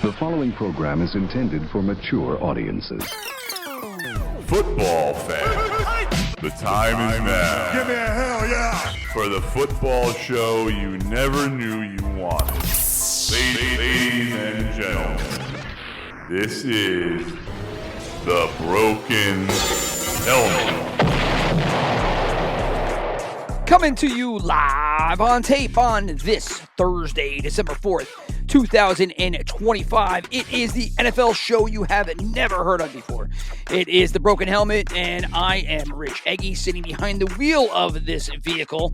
The following program is intended for mature audiences. Football fans, the time is now. Give me a hell yeah! For the football show you never knew you wanted. Ladies and gentlemen, this is the Broken Helmet. Coming to you live on tape on this Thursday, December 4th, 2025. It is the NFL show you have never heard of before. It is the Broken Helmet, and I am Rich Eggy, sitting behind the wheel of this vehicle.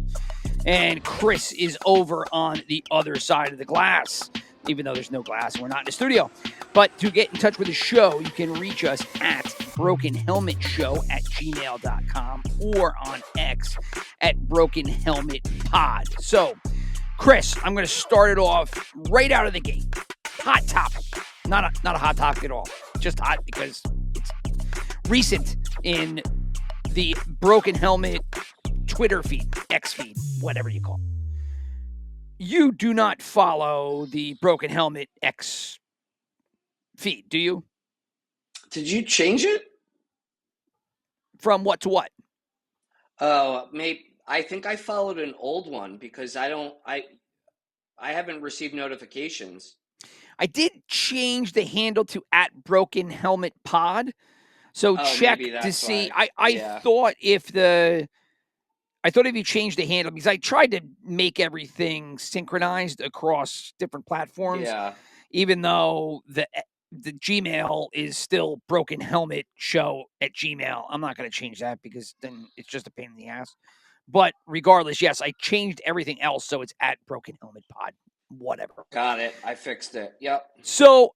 And Chris is over on the other side of the glass, even though there's no glass. We're not in the studio. But to get in touch with the show, you can reach us at brokenhelmetshow@gmail.com or on X at brokenhelmetpod. So, Chris, I'm going to start it off right out of the gate. Hot topic. Not a hot topic at all. Just hot because it's recent in the Broken Helmet Twitter feed, X feed, whatever you call it. You do not follow the Broken Helmet X feed, do you? Did you change it? From what to what? Oh, maybe. I think I followed an old one because I haven't received notifications. I did change the handle to @BrokenHelmetPod. So check to see. I thought if you changed the handle, because I tried to make everything synchronized across different platforms. Yeah. Even though the Gmail is still Broken Helmet Show at Gmail. I'm not going to change that because then it's just a pain in the ass. But regardless, yes, I changed everything else, so it's @BrokenHelmetPod. Whatever. Got it. I fixed it. Yep. So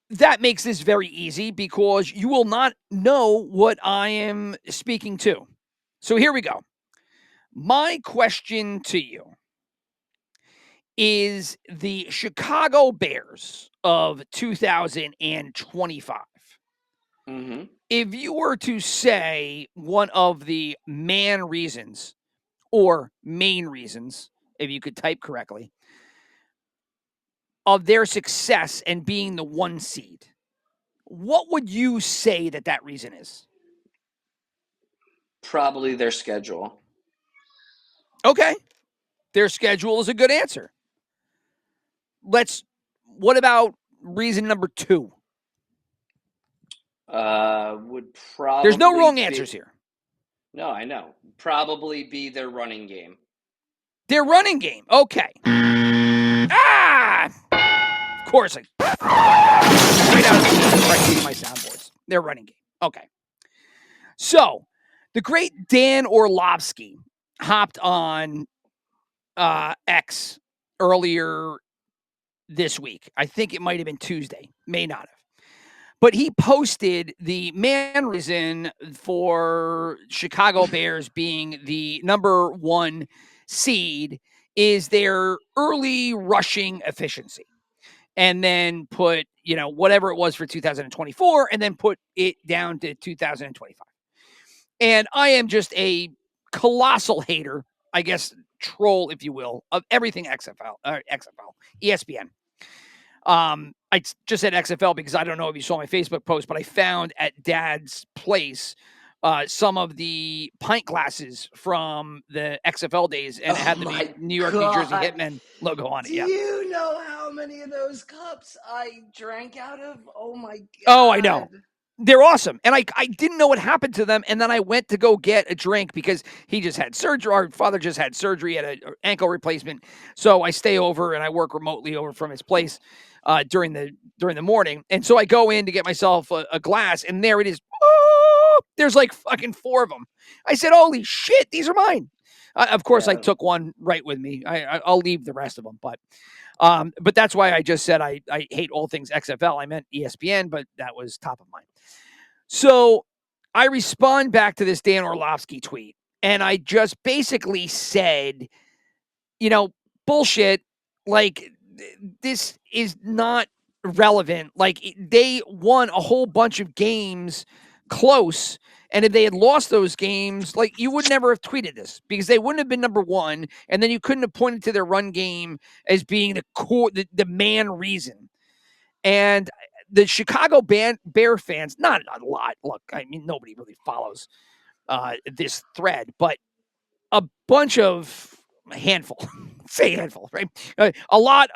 that makes this very easy because you will not know what I am speaking to. So here we go. My question to you is the Chicago Bears of 2025. Mm-hmm. If you were to say one of the main reasons, if you could type correctly, of their success and being the 1 seed, what would you say that reason is? Probably their schedule. Okay. Their schedule is a good answer. What about reason number 2? Would probably There's no wrong answers here. No, I know. Probably be their running game. Their running game. Okay. Of course. Right out of my soundboards. Their running game. Okay. So, the great Dan Orlovsky hopped on X earlier this week. I think it might have been Tuesday. May not have. But he posted the main reason for Chicago Bears being the number 1 seed is their early rushing efficiency. And then put, whatever it was for 2024, and then put it down to 2025. And I am just a colossal hater, I guess, troll, if you will, of everything XFL, ESPN. I just said XFL because I don't know if you saw my Facebook post, but I found at Dad's place some of the pint glasses from the XFL days, and it had the New York, New Jersey Hitmen logo on it. Do you know how many of those cups I drank out of? Oh, my God. Oh, I know. They're awesome. And I didn't know what happened to them. And then I went to go get a drink because he just had surgery. Our father just had surgery, had an ankle replacement. So I stay over and I work remotely over from his place during the morning. And so I go in to get myself a glass, and there it is. Oh, there's like fucking 4 of them. I said, holy shit, these are mine. Of course, I took one right with me. I'll leave the rest of them. But that's why I just said I hate all things XFL. I meant ESPN, but that was top of mind. So I respond back to this Dan Orlovsky tweet, and I just basically said, bullshit, like, this is not relevant. Like, they won a whole bunch of games close, and if they had lost those games, like, you would never have tweeted this because they wouldn't have been number 1, and then you couldn't have pointed to their run game as being the main reason. And the Chicago Bear fans, not a lot. Look, I mean, nobody really follows this thread, but a bunch of a handful, say handful, right? A lot,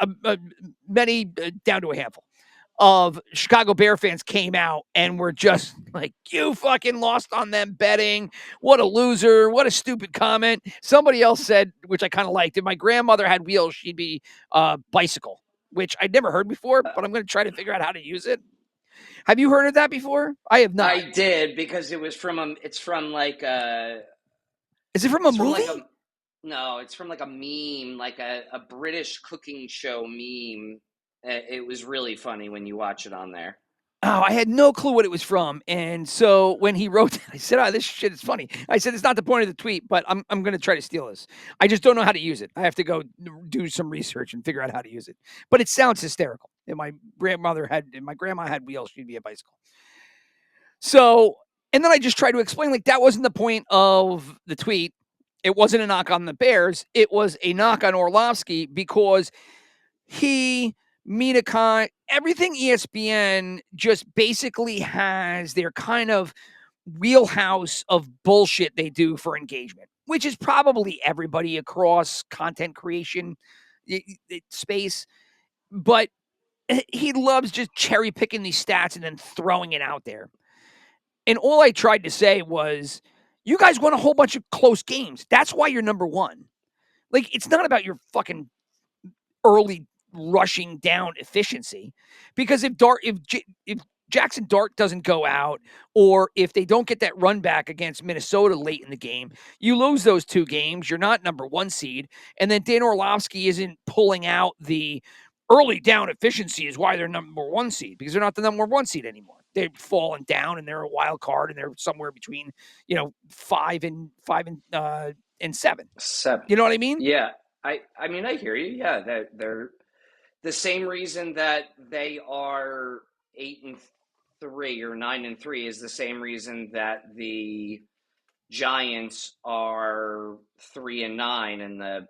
many, down to a handful of Chicago Bear fans came out and were just like, you fucking lost on them betting. What a loser. What a stupid comment. Somebody else said, which I kind of liked, if my grandmother had wheels, she'd be a bicycle, which I'd never heard before, but I'm going to try to figure out how to use it. Have you heard of that before? I have not. I did, because it's from like Is it from a movie? No, it's from like a meme, like a British cooking show meme. It was really funny when you watch it on there. Oh, I had no clue what it was from. And so when he wrote it, I said, oh, this shit is funny. I said, it's not the point of the tweet, but I'm going to try to steal this. I just don't know how to use it. I have to go do some research and figure out how to use it. But it sounds hysterical. If my grandma had wheels, she'd be a bicycle. So, and then I just tried to explain, like, that wasn't the point of the tweet. It wasn't a knock on the Bears. It was a knock on Orlovsky, because he, Mina Khan, everything ESPN just basically has their kind of wheelhouse of bullshit they do for engagement, which is probably everybody across content creation space. But he loves just cherry picking these stats and then throwing it out there. And all I tried to say was, you guys won a whole bunch of close games. That's why you're number one. Like, it's not about your fucking early rushing down efficiency, because if Jackson Dart doesn't go out, or if they don't get that run back against Minnesota late in the game, you lose those two games. You're not number one seed. And then Dan Orlovsky isn't pulling out the early down efficiency is why they're number one seed, because they're not the number one seed anymore. They've fallen down and they're a wild card, and they're somewhere between, 5 and 7. 7. You know what I mean? Yeah. I mean, I hear you. Yeah. They're the same reason that they are 8-3 or 9-3 is the same reason that the Giants are 3-9 and the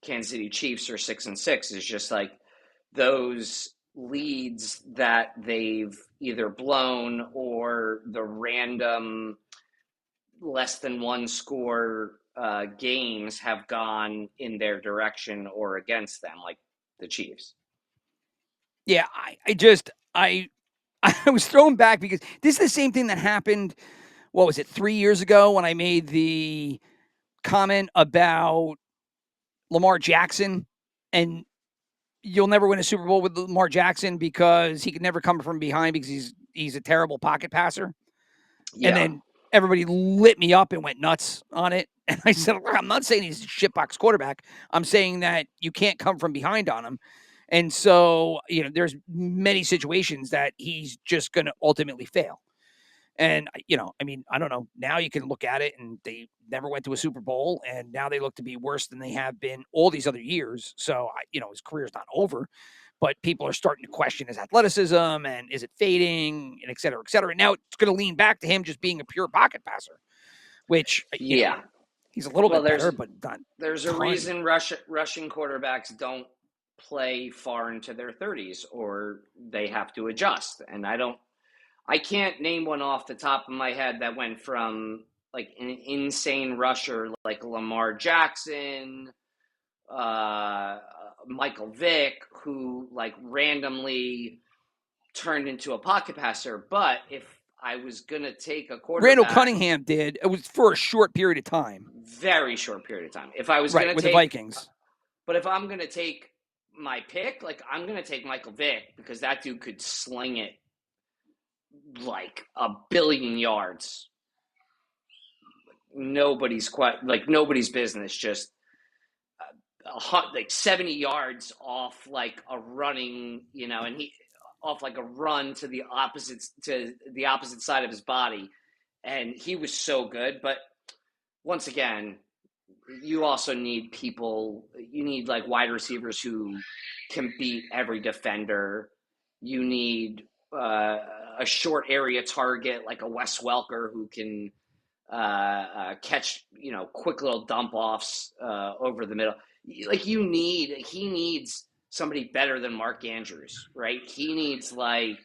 Kansas City Chiefs are 6-6. Is just like those leads that they've either blown, or the random less than one score games have gone in their direction or against them, like the Chiefs. Yeah, I was thrown back, because this is the same thing that happened, what was it, 3 years ago, when I made the comment about Lamar Jackson, and you'll never win a Super Bowl with Lamar Jackson because he could never come from behind, because he's a terrible pocket passer. Yeah. And then everybody lit me up and went nuts on it. And I said, I'm not saying he's a shitbox quarterback. I'm saying that you can't come from behind on him. And so, there's many situations that he's just going to ultimately fail. And, I don't know. Now you can look at it, and they never went to a Super Bowl, and now they look to be worse than they have been all these other years. So, his career's not over, but people are starting to question his athleticism, and is it fading, and et cetera, et cetera. And now it's going to lean back to him just being a pure pocket passer, which, he's a little bit better, but not. There's a reason rushing quarterbacks don't play far into their 30s, or they have to adjust. And I can't name one off the top of my head that went from like an insane rusher like Lamar Jackson, Michael Vick, who like randomly turned into a pocket passer. But if I was going to take a quarterback, Randall Cunningham did. It was for a short period of time. Very short period of time. If I was going to take the Vikings. But if I'm going to take my pick, like I'm going to take Michael Vick, because that dude could sling it like a billion yards. Nobody's business. Just like 70 yards off like a running, and he off like a run to the opposite side of his body, and he was so good. But once again, you also need people. You need like wide receivers who can beat every defender. You need a short area target like a Wes Welker who can catch, quick little dump offs over the middle. Like he needs somebody better than Mark Andrews, right? He needs like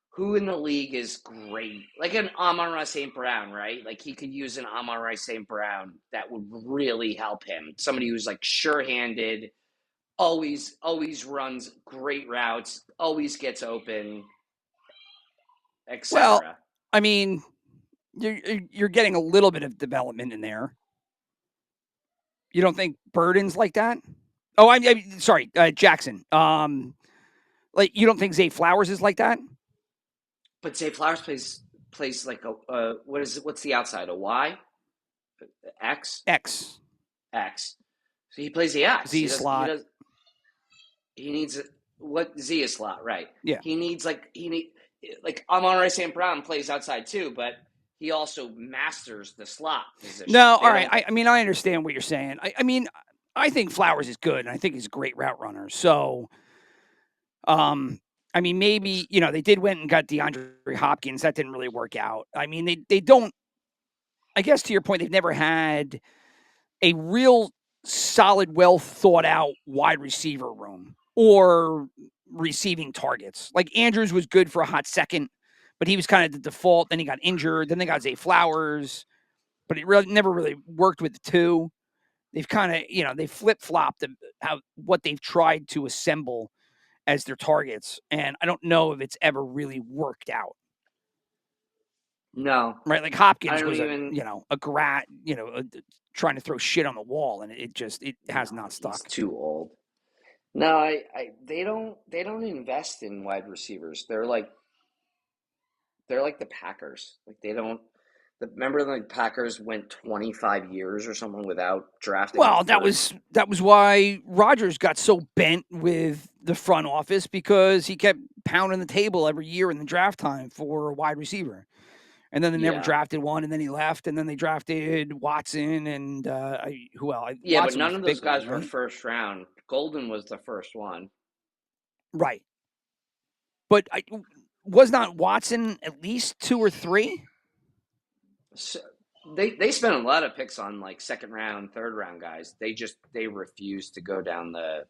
who in the league is great, like an Amon-Ra St. Brown, right? Like he could use an Amon-Ra St. Brown that would really help him. Somebody who's like sure-handed, always runs great routes, always gets open, etc. Well, I mean, you're getting a little bit of development in there. You don't think Burden's like that? Oh, I'm sorry, Jackson. Like you don't think Zay Flowers is like that? But Zay Flowers plays like a what's the outside, a Y, X, X X. So he plays the X. Z slot. He needs what Z is slot, right? Yeah. He needs like Amon-Ra St. Brown plays outside too, but he also masters the slot position. No, all right. I mean, I understand what you're saying. I mean, I think Flowers is good, and I think he's a great route runner. So, I mean, maybe they did went and got DeAndre Hopkins. That didn't really work out. I mean, they don't. I guess to your point, they've never had a real solid, well thought out wide receiver room or receiving targets. Like Andrews was good for a hot second, but he was kind of the default. Then he got injured. Then they got Zay Flowers, but it really never really worked with the two. They've kind of, they flip-flopped what they've tried to assemble as their targets. And I don't know if it's ever really worked out. No. Right? Like Hopkins was a grat, trying to throw shit on the wall, and it has not stuck. He's too old. No, they don't invest in wide receivers. They're like the Packers. Like they don't. Remember, the Packers went 25 years or something without drafting. Well, that was why Rodgers got so bent with the front office, because he kept pounding the table every year in the draft time for a wide receiver, and then they never drafted one, and then he left, and then they drafted Watson and who else? Yeah, Watson, but none of those guys were first round. Golden was the first one, right? But was not Watson at least 2 or 3? So they spent a lot of picks on like second round, third round guys. They refused to go down the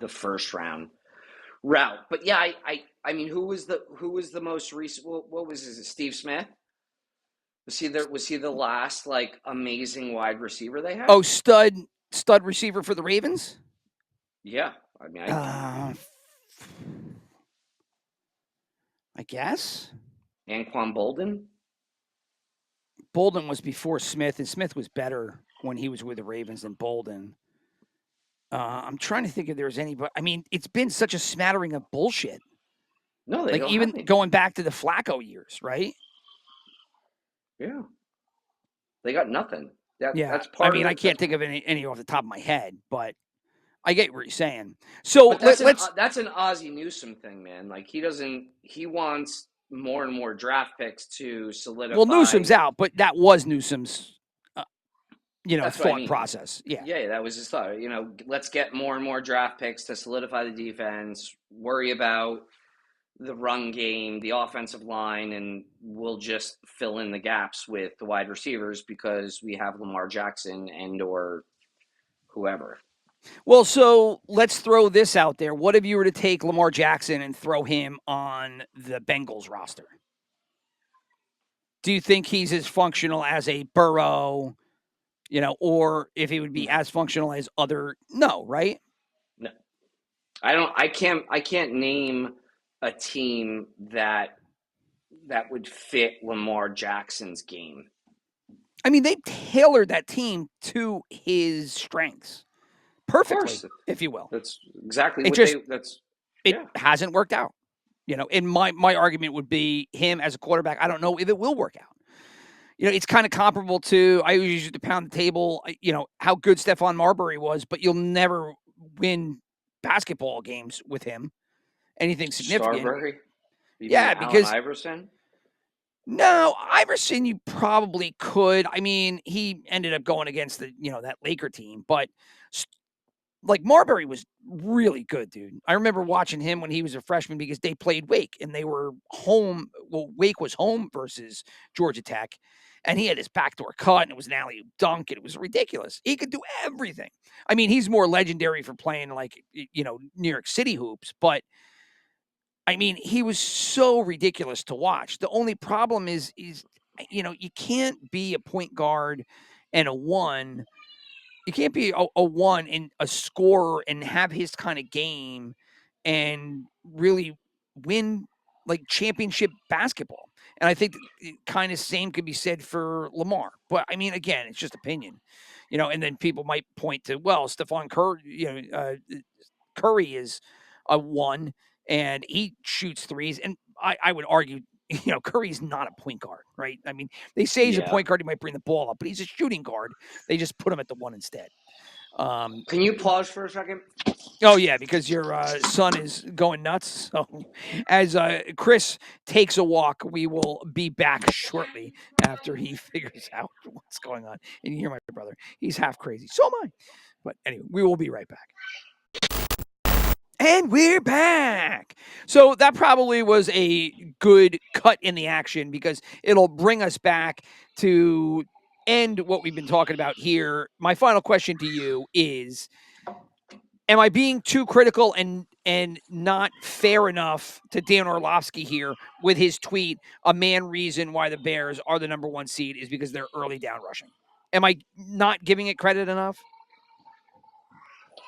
first round route. But yeah, I mean, who was the most recent? What was his? Steve Smith? Was he the last like amazing wide receiver they had? Oh, stud receiver for the Ravens. Yeah, I mean, I guess Anquan Bolden. Bolden was before Smith, and Smith was better when he was with the Ravens than Bolden. I'm trying to think if there's anybody. I mean, it's been such a smattering of bullshit. No, they don't even going back to the Flacco years, right? Yeah, they got nothing. That's part. I mean, I can't think of any off the top of my head, but I get what you're saying. So that's an Ozzie Newsome thing, man. Like he wants more and more draft picks to solidify. Well, Newsome's out, but that was Newsome's, thought process. Yeah, that was his thought. Let's get more and more draft picks to solidify the defense, worry about the run game, the offensive line, and we'll just fill in the gaps with the wide receivers because we have Lamar Jackson and or whoever. Well, so let's throw this out there. What if you were to take Lamar Jackson and throw him on the Bengals roster? Do you think he's as functional as a Burrow, or if he would be as functional as other? No, right? No. I can't name a team that would fit Lamar Jackson's game. I mean, they tailored that team to his strengths perfectly, if you will. That's exactly it hasn't worked out. And my argument would be him as a quarterback. I don't know if it will work out. It's kind of comparable to, I usually use to pound the table, how good Stephon Marbury was, but you'll never win basketball games with him. Anything significant. Starbury? Because Iverson? No, Iverson you probably could. I mean, he ended up going against the, that Laker team, but like Marbury was really good, dude. I remember watching him when he was a freshman because they played Wake and they were home. Well, Wake was home versus Georgia Tech, and he had his backdoor cut and it was an alley dunk and it was ridiculous. He could do everything. I mean, he's more legendary for playing like New York City hoops, but I mean, he was so ridiculous to watch. The only problem is you can't be a point guard and a one. You can't be a one and a scorer and have his kind of game and really win like championship basketball. And I think kind of same could be said for Lamar. But I mean, again, it's just opinion, and then people might point to, well, Stephon Curry, Curry is a one and he shoots threes. And I would argue, Curry's not a point guard, right? I mean, they say he's a point guard, he might bring the ball up, but he's a shooting guard. They just put him at the one instead. Can you pause for a second? Oh, yeah, because your son is going nuts. So as Chris takes a walk, we will be back shortly after he figures out what's going on. And you hear my brother. He's half crazy. So am I. But anyway, we will be right back. And we're back. So that probably was a good cut in the action because it'll bring us back to end what we've been talking about here. My final question to you is, am I being too critical and not fair enough to Dan Orlovsky here with his tweet? A main reason why the Bears are the number one seed is because they're early down rushing. Am I not giving it credit enough?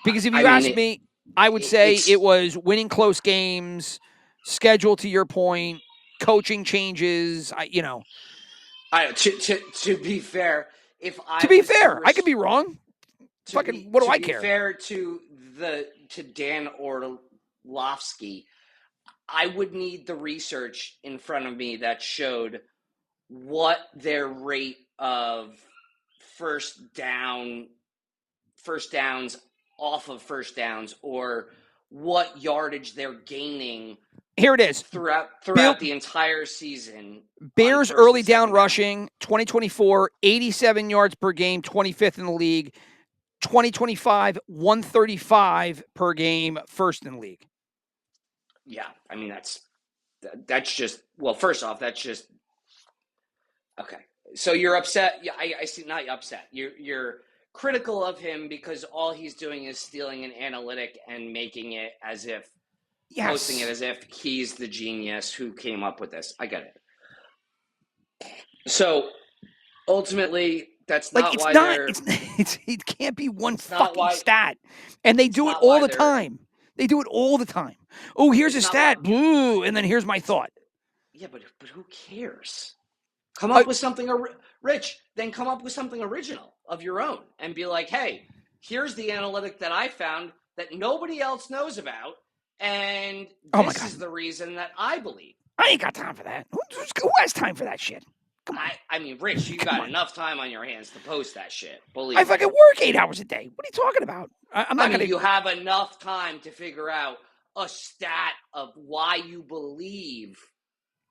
Because if you ask me, I would say it was winning close games, schedule to your point, coaching changes. To be fair, I could be wrong. Fucking, what do I care? To be fair to Dan Orlovsky, I would need the research in front of me that showed what their rate of first downs off of first downs, or what yardage they're gaining. Here it is. Throughout the entire season. Bears early down rushing, 2024, 87 yards per game, 25th in the league. 2025, 135 per game, first in the league. Yeah, I mean, that's just, well, first off, that's just, okay. So you're upset. Yeah, I see, not upset. You're critical of him because all he's doing is stealing an analytic and making it as if, posting it as if he's the genius who came up with this. I get it. So ultimately, that's not why they're... It can't be one fucking stat. And they do it all the time. They do it all the time. Oh, here's a stat. Boo. And then here's my thought. Yeah, but who cares? Come up with something, Rich, then come up with something original of your own and be like, hey, here's the analytic that I found that nobody else knows about, and this is the reason that I believe. I ain't got time for that. Who has time for that shit? Come on. I mean, Rich, you got enough time on your hands to post that shit. Believe I fucking work 8 hours a day. What are you talking about? I'm not going to... You have enough time to figure out a stat of why you believe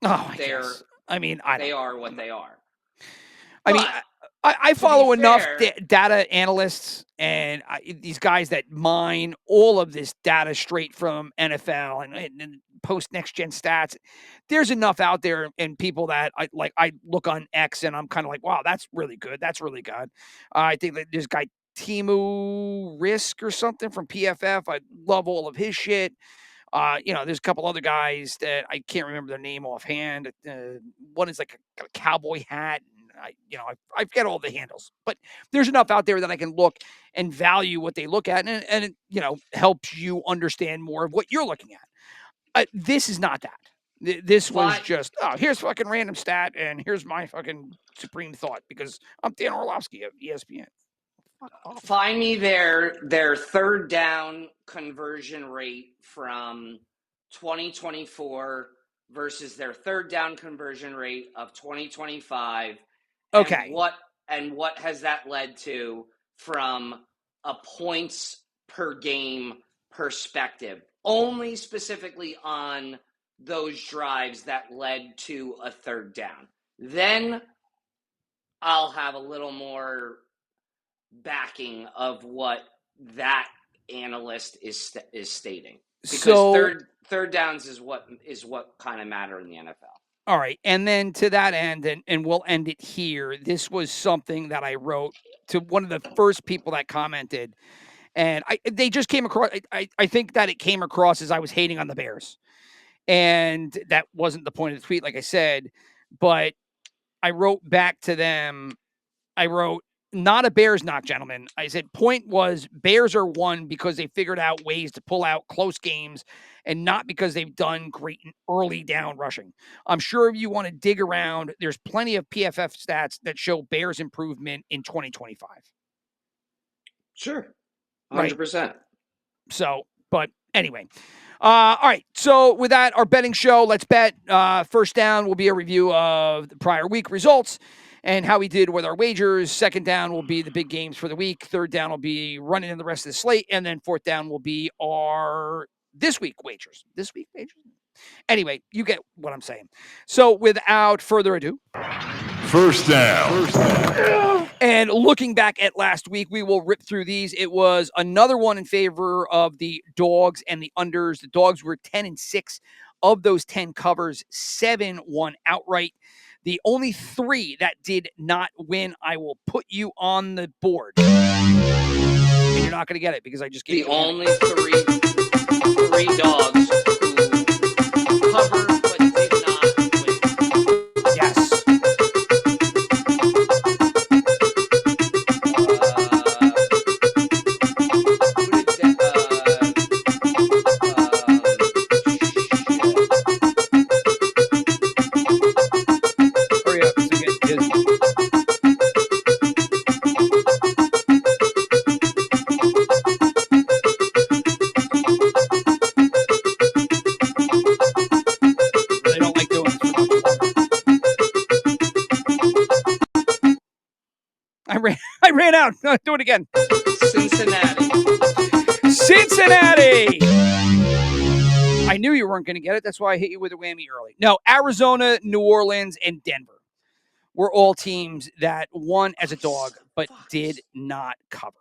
they are what they are. I mean, I follow enough data analysts and these guys that mine all of this data straight from NFL and post next-gen stats. There's enough out there and people that I look on X and I'm kind of like, wow, that's really good. That's really good. I think that this guy Timu Risk or something from PFF. I love all of his shit. There's a couple other guys that I can't remember their name offhand. One is like a cowboy hat. I forget all the handles, but there's enough out there that I can look and value what they look at, and it helps you understand more of what you're looking at. This is not that. This was just, here's fucking random stat, and here's my fucking supreme thought because I'm Dan Orlovsky of ESPN. Find me their third down conversion rate from 2024 versus their third down conversion rate of 2025. Okay. And what has that led to from a points per game perspective? Only specifically on those drives that led to a third down. Then I'll have a little more backing of what that analyst is stating. Because So third downs is what kind of matter in the NFL. all right, and then to that end, and we'll end it here. This was something that I wrote to one of the first people that commented, and they just came across. I think that it came across as I was hating on the Bears, and that wasn't the point of the tweet, like I said. But I wrote back to them. I wrote, not a Bears knock, gentlemen. I said, point was Bears are won because they figured out ways to pull out close games and not because they've done great in early down rushing. I'm sure if you want to dig around, there's plenty of PFF stats that show Bears improvement in 2025. Sure. 100%. Right. So, but anyway. All right. So with that, our betting show, let's bet. First down will be a review of the prior week results and how we did with our wagers. Second down will be the big games for the week. Third down will be running in the rest of the slate. And then fourth down will be our this week wagers. This week wagers? Anyway, you get what I'm saying. So without further ado, First down. and looking back at last week, we will rip through these. It was another one in favor of the dogs and the unders. The dogs were 10-6. Of those 10 covers, 7 won outright. The only 3 that did not win, I will put you on the board. And you're not going to get it because I just gave the only three dogs who covered but did not win. Yes. Hurry up. It's getting dizzy. Really don't like doing this for much longer. I ran out. Do it again. Cincinnati. I knew you weren't going to get it. That's why I hit you with a whammy early. No, Arizona, New Orleans, and Denver were all teams that won as a dog, but did not cover.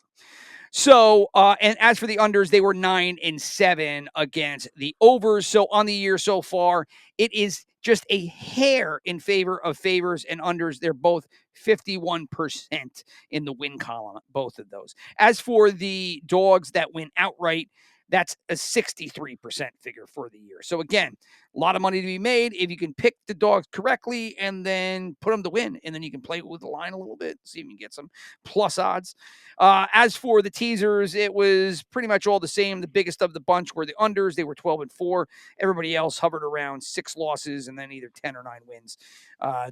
So, and as for the unders, they were 9-7 against the overs. So on the year so far, it is just a hair in favor of favors and unders. They're both 51% in the win column, both of those. As for the dogs that win outright, that's a 63% figure for the year. So again, a lot of money to be made if you can pick the dogs correctly and then put them to win. And then you can play with the line a little bit, see if you can get some plus odds. As for the teasers, it was pretty much all the same. The biggest of the bunch were the unders. They were 12-4. Everybody else hovered around 6 losses and then either 10 or 9 wins,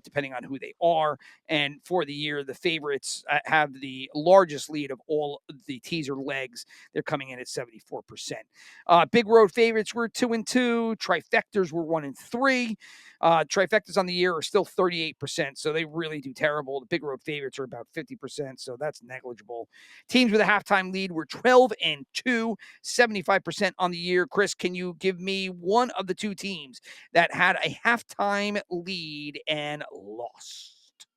depending on who they are. And for the year, the favorites have the largest lead of all the teaser legs. They're coming in at 74%. Big road favorites were 2-2. Trifectors were 1-3. Trifectas on the year are still 38%, so they really do terrible. The big road favorites are about 50%, so that's negligible. Teams with a halftime lead were 12-2, 75% on the year. Chris, can you give me one of the 2 teams that had a halftime lead and lost?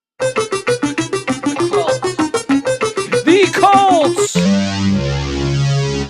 The Colts!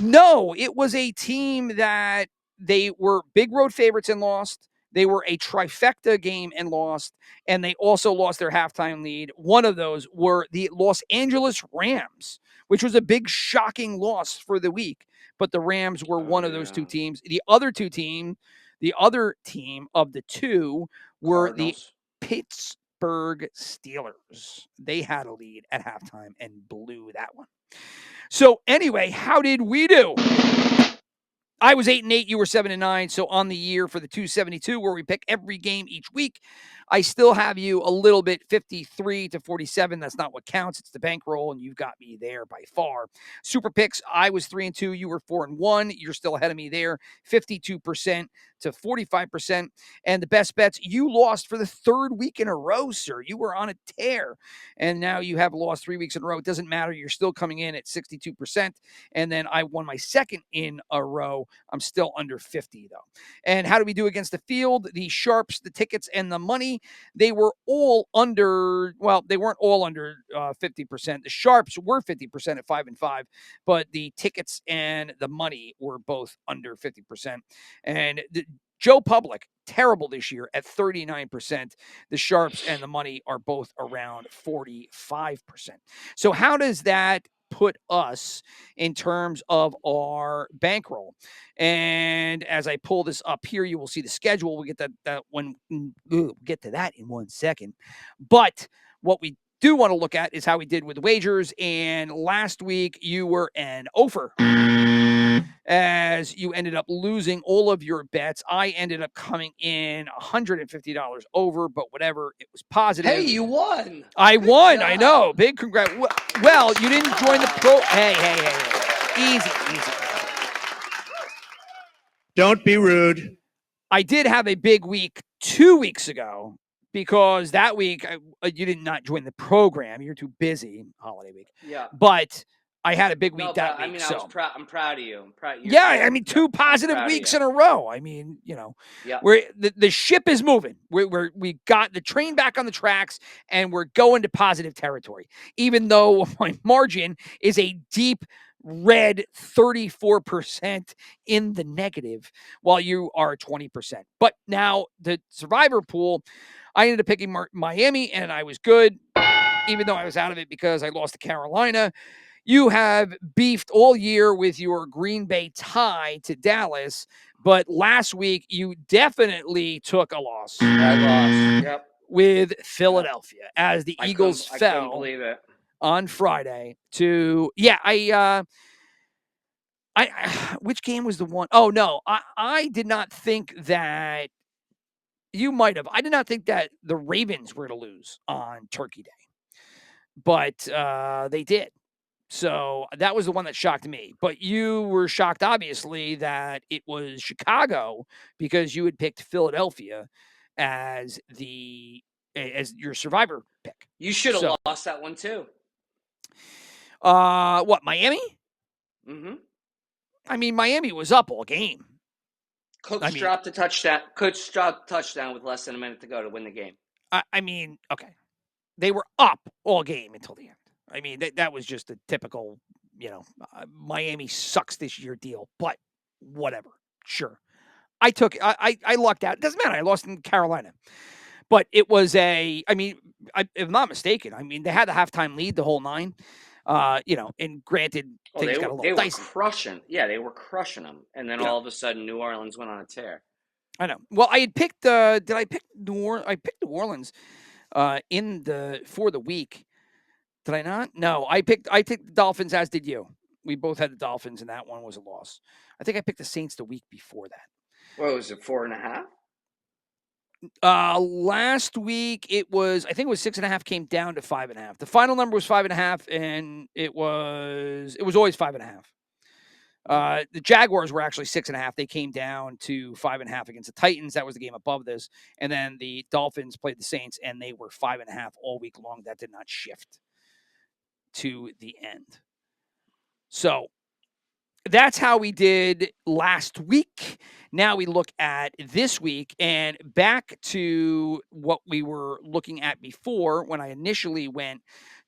No, it was a team that they were big road favorites and lost. They were a trifecta game and lost, and they also lost their halftime lead. One of those were the Los Angeles Rams, which was a big shocking loss for the week. But the Rams were one of those 2 teams. The other team of the 2 were Cardinals. The Pittsburgh Steelers. They had a lead at halftime and blew that one. So anyway, how did we do? I was 8-8. You were 7-9. So on the year for the 272, where we pick every game each week, I still have you a little bit 53-47. That's not what counts. It's the bankroll, and you've got me there by far. Super picks, I was 3-2. You were 4-1. You're still ahead of me there, 52% to 45%. And the best bets, you lost for the 3rd week in a row, sir. You were on a tear, and now you have lost 3 weeks in a row. It doesn't matter. You're still coming in at 62%. And then I won my 2nd in a row. I'm still under 50, though. And how do we do against the field? The sharps, the tickets, and the money. Miami, they were all under, well, they weren't all under 50%. The Sharps were 50% at 5-5, but the tickets and the money were both under 50%. And Joe Public, terrible this year at 39%. The Sharps and the money are both around 45%. So how does that put us in terms of our bankroll? And as I pull this up here, you will see the schedule. We'll get that when we'll get to that in 1 second. But what we do want to look at is how we did with wagers. And last week you were an offer, as you ended up losing all of your bets. I ended up coming in $150 over, but whatever, it was positive. Hey, you won. I Good won. job. I know. Big congrats. Well, you didn't join the pro. Hey. Easy. Don't be rude. I did have a big week 2 weeks ago, because that week you did not join the program. You're too busy, holiday week. Yeah. But I had a big week No, that but week. I was proud. I'm proud of you. I'm proud. Yeah, I mean, two positive weeks in a row. I mean, Yeah. the ship is moving. We got the train back on the tracks, and we're going to positive territory. Even though my margin is a deep red 34% in the negative, while you are 20%. But now the survivor pool, I ended up picking Miami, and I was good, even though I was out of it because I lost to Carolina. You have beefed all year with your Green Bay tie to Dallas, but last week you definitely took a loss. I lost. Yep. With Philadelphia, as the Eagles I couldn't fell believe it on Friday to which game was the one? Oh no, I did not think that you might have. I did not think that the Ravens were to lose on Turkey Day, but they did. So that was the one that shocked me. But you were shocked, obviously, that it was Chicago, because you had picked Philadelphia as your survivor pick. You should have lost that one too. What, Miami? Mm-hmm. I mean, Miami was up all game. Cooks dropped a touchdown. Cooks dropped a touchdown with less than a minute to go to win the game. I mean, okay, they were up all game until the end. I mean, that was just a typical, Miami sucks this year deal. But whatever, sure. I lucked out. It doesn't matter. I lost in Carolina. But it was if I'm not mistaken, I mean, they had the halftime lead the whole nine. And granted, things got a little dicey. Crushing. Yeah, they were crushing them. And then all of a sudden, New Orleans went on a tear. I know. Well, I had picked, did I pick New Orleans? I picked New Orleans for the week. Did I not? No, I picked the Dolphins, as did you. We both had the Dolphins, and that one was a loss. I think I picked the Saints the week before that. What was it, 4.5? Last week I think it was 6.5, came down to 5.5. The final number was 5.5, and it was always 5.5. The Jaguars were actually 6.5. They came down to 5.5 against the Titans. That was the game above this. And then the Dolphins played the Saints, and they were 5.5 all week long. That did not shift to the end. So that's how we did last week. Now we look at this week, and back to what we were looking at before when I initially went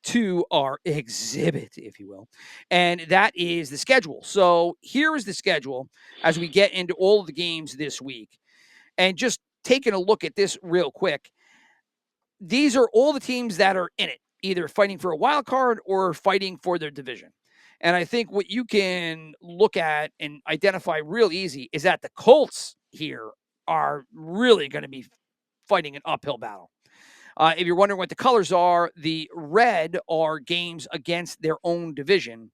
to our exhibit, if you will, and that is the schedule. So here is the schedule as we get into all of the games this week. And just taking a look at this real quick, these are all the teams that are in it, either fighting for a wild card or fighting for their division. And I think what you can look at and identify real easy is that the Colts here are really going to be fighting an uphill battle. If you're wondering what the colors are, the red are games against their own division.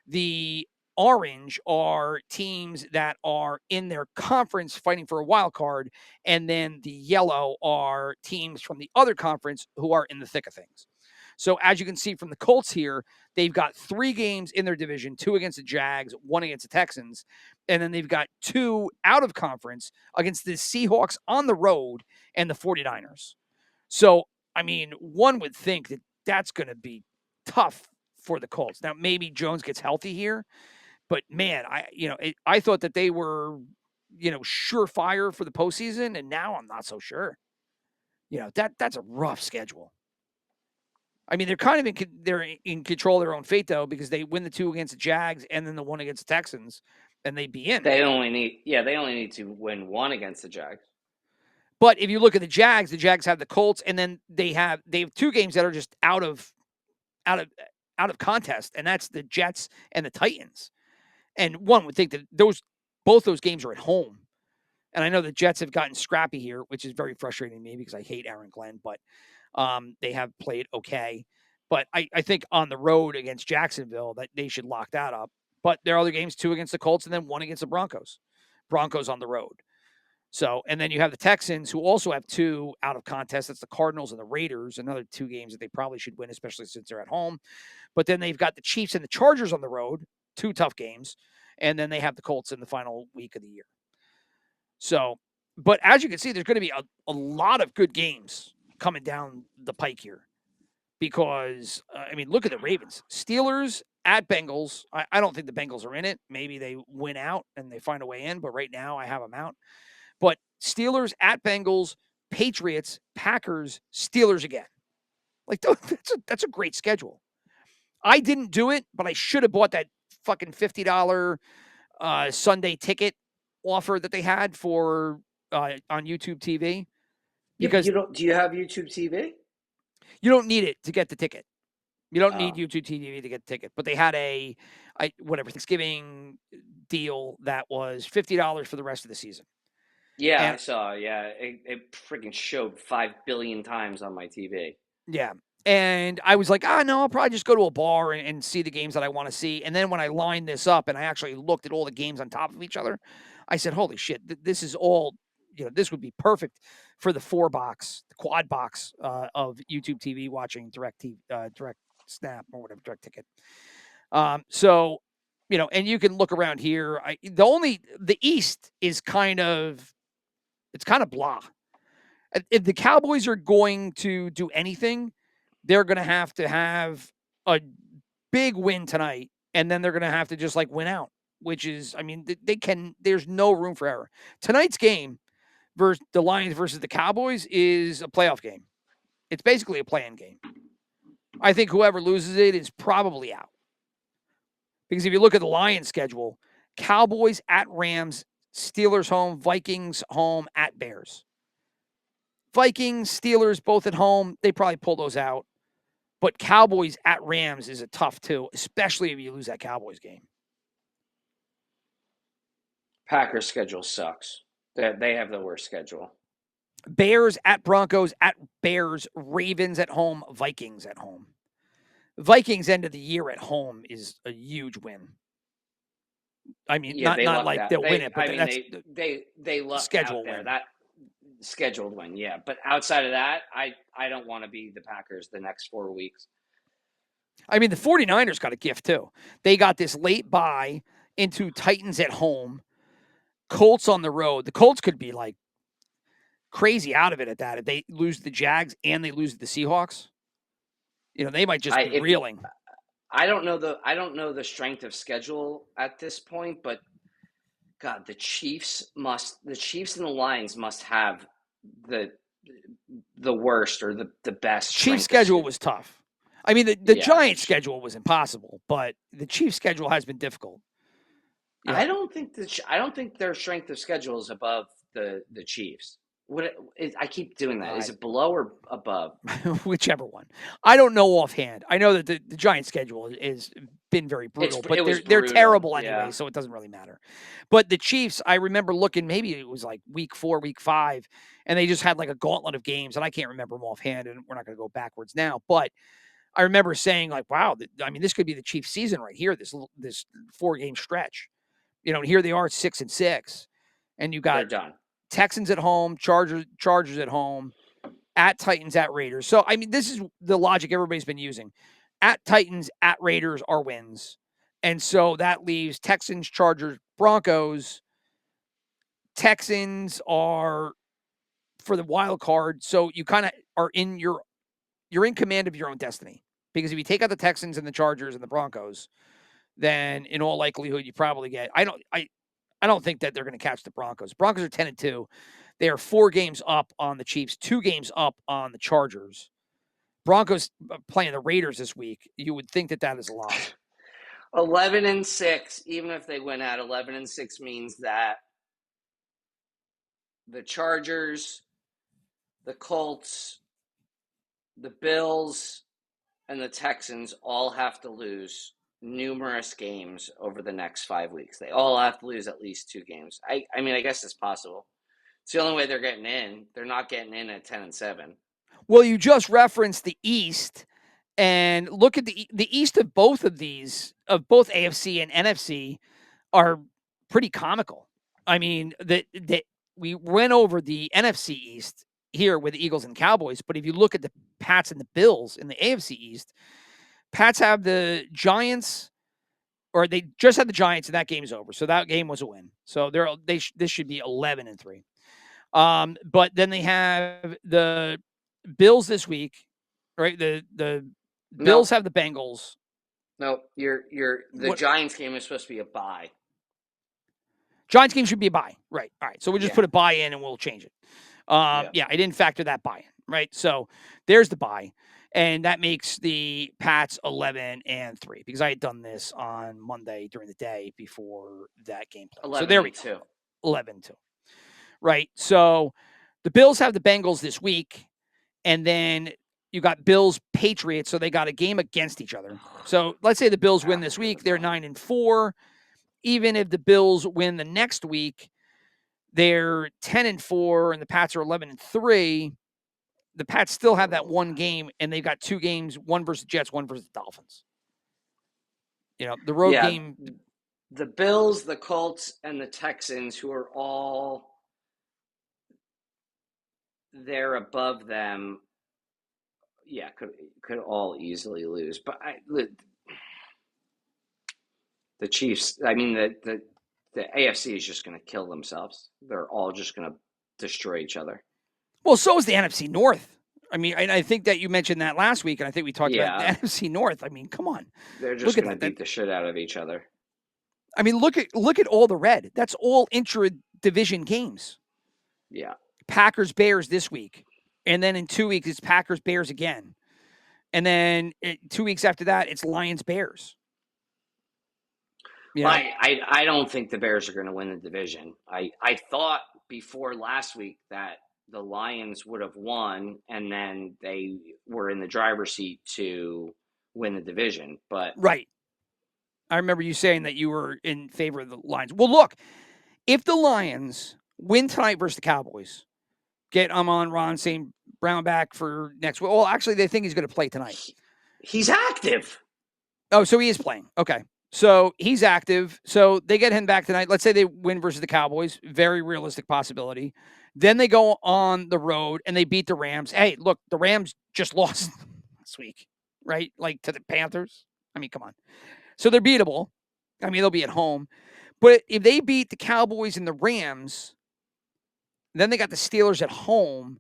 The orange are teams that are in their conference fighting for a wild card. And then the yellow are teams from the other conference who are in the thick of things. So as you can see from the Colts here, they've got 3 games in their division, 2 against the Jags, 1 against the Texans. And then they've got 2 out of conference against the Seahawks on the road and the 49ers. So, I mean, one would think that that's going to be tough for the Colts. Now, maybe Jones gets healthy here, but man, I thought that they were, surefire for the postseason, and now I'm not so sure. That's a rough schedule. I mean, they're kind of they're in control of their own fate though, because they win the 2 against the Jags and then the 1 against the Texans, and they'd be in. They only need to win 1 against the Jags. But if you look at the Jags have the Colts, and then they have 2 games that are just out of contest, and that's the Jets and the Titans. And one would think that both those games are at home. And I know the Jets have gotten scrappy here, which is very frustrating to me because I hate Aaron Glenn, but they have played okay. But I think on the road against Jacksonville that they should lock that up. But there are other games, 2 against the Colts and then 1 against the Broncos. Broncos on the road. So, and then you have the Texans, who also have 2 out of contest. That's the Cardinals and the Raiders, another 2 games that they probably should win, especially since they're at home. But then they've got the Chiefs and the Chargers on the road, 2 tough games. And then they have the Colts in the final week of the year. So, but as you can see, there's going to be a lot of good games coming down the pike here. Because, I mean, look at the Ravens. Steelers at Bengals. I don't think the Bengals are in it. Maybe they win out and they find a way in, but right now I have them out. But Steelers at Bengals, Patriots, Packers, Steelers again. Like, that's a great schedule. I didn't do it, but I should have bought that fucking $50 Sunday ticket offer that they had for on YouTube TV. Because do you have YouTube TV? You don't need it to get the ticket. You don't need YouTube TV to get the ticket. But they had a Thanksgiving deal that was $50 for the rest of the season. Yeah, and I saw. Yeah, it freaking showed 5 billion times on my TV. Yeah. And I was like, no, I'll probably just go to a bar and see the games that I want to see. And then when I lined this up and I actually looked at all the games on top of each other, I said, holy shit, this is all, this would be perfect for the the quad box of YouTube TV watching direct snap or whatever, direct ticket. So, and you can look around here. The East is kind of blah. If the Cowboys are going to do anything, they're going to have a big win tonight, and then they're going to have to just win out, which is, I mean, there's no room for error. Tonight's game versus the Lions versus the Cowboys is a playoff game. It's basically a play-in game. I think whoever loses it is probably out. Because if you look at the Lions schedule, Cowboys at Rams, Steelers home, Vikings home, at Bears. Vikings, Steelers, both at home. They probably pull those out. But Cowboys at Rams is a tough too, especially if you lose that Cowboys game. Packers' schedule sucks. They have the worst schedule. Bears at Broncos, at Bears, Ravens at home, Vikings at home. Vikings end of the year at home is a huge win. I mean, not like they'll win it, but they luck schedule out there. Win. That scheduled win, yeah. But outside of that, I don't want to be the Packers the next 4 weeks. I mean, the 49ers got a gift too. They got this late bye into Titans at home, Colts on the road. The Colts could be like crazy out of it at that. If they lose the Jags and they lose the Seahawks, they might just be reeling. I don't know the strength of schedule at this point, but God, the Chiefs and the Lions must have the worst or the best. Chiefs schedule was tough. I mean, the Giants schedule was impossible, but the Chiefs schedule has been difficult. I don't think their strength of schedule is above the Chiefs. I keep doing that. Is it below or above? Whichever one. I don't know offhand. I know that the Giants schedule has been very brutal, but they're terrible anyway, so it doesn't really matter. But the Chiefs, I remember looking, maybe it was like week 4, week 5, and they just had like a gauntlet of games, and I can't remember them offhand, and we're not going to go backwards now. But I remember saying like, wow, I mean, this could be the Chiefs season right here, this 4-game stretch. Here they are 6-6, and you got they're done. Texans at home, Chargers at home, at Titans, at Raiders. So, I mean, this is the logic everybody's been using. At Titans, at Raiders are wins. And so that leaves Texans, Chargers, Broncos. Texans are for the wild card. So you kind of are you're in command of your own destiny. Because if you take out the Texans and the Chargers and the Broncos, then in all likelihood you probably get I don't think that they're going to catch the Broncos. Broncos are 10-2. They are 4 games up on the Chiefs, 2 games up on the Chargers. Broncos playing the Raiders this week. You would think that is a loss. 11-6. Even if they win out, 11-6 means that the Chargers, the Colts, the Bills, and the Texans all have to lose numerous games over the next 5 weeks. They all have to lose at least 2 games. I mean, I guess it's possible. It's the only way they're getting in. They're not getting in at 10-7. Well, you just referenced the East, and look at the East of both of these, of both AFC and NFC, are pretty comical. I mean, that we went over the NFC East here with the Eagles and Cowboys, but if you look at the Pats and the Bills in the AFC East, Pats have the Giants, or they just had the Giants, and that game's over. So that game was a win. So this should be 11-3. But then they have the Bills this week, right? The Bills have the Bengals. No, the Giants game is supposed to be a bye. Giants game should be a bye, right? All right, so we'll just put a bye in and we'll change it. I didn't factor that bye in, right? So there's the bye, and that makes the Pats 11-3 because I had done this on Monday during the day before that game play. So there we go, 11-2, right? So the Bills have the Bengals this week, and then you got Bills Patriots, so they got a game against each other. So let's say the Bills win this week, they're 9-4. Even if the Bills win the next week, they're 10-4, and the Pats are 11-3. The Pats still have that one game, and they've got 2 games: one versus the Jets, one versus the Dolphins. The road game. The Bills, the Colts, and the Texans, who are all there above them, could all easily lose. But the Chiefs, I mean, the AFC is just going to kill themselves. They're all just going to destroy each other. Well, so is the NFC North. I mean, I think that you mentioned that last week, and I think we talked about the NFC North. I mean, come on. They're just going to beat the shit out of each other. I mean, look at all the red. That's all intra-division games. Yeah. Packers, Bears this week. And then in 2 weeks, it's Packers, Bears again. And then 2 weeks after that, it's Lions, Bears. I don't think the Bears are going to win the division. I thought before last week that the Lions would have won, and then they were in the driver's seat to win the division. But right. I remember you saying that you were in favor of the Lions. Well, look, if the Lions win tonight versus the Cowboys, get Amon-Ra St. Brown back for next week. Well, actually, they think he's going to play tonight. He's active. Oh, so he is playing. Okay. So he's active. So they get him back tonight. Let's say they win versus the Cowboys. Very realistic possibility. Then they go on the road and they beat the Rams. Hey, look, the Rams just lost this week, right? Like to the Panthers. I mean, come on. So they're beatable. I mean, they'll be at home. But if they beat the Cowboys and the Rams, then they got the Steelers at home.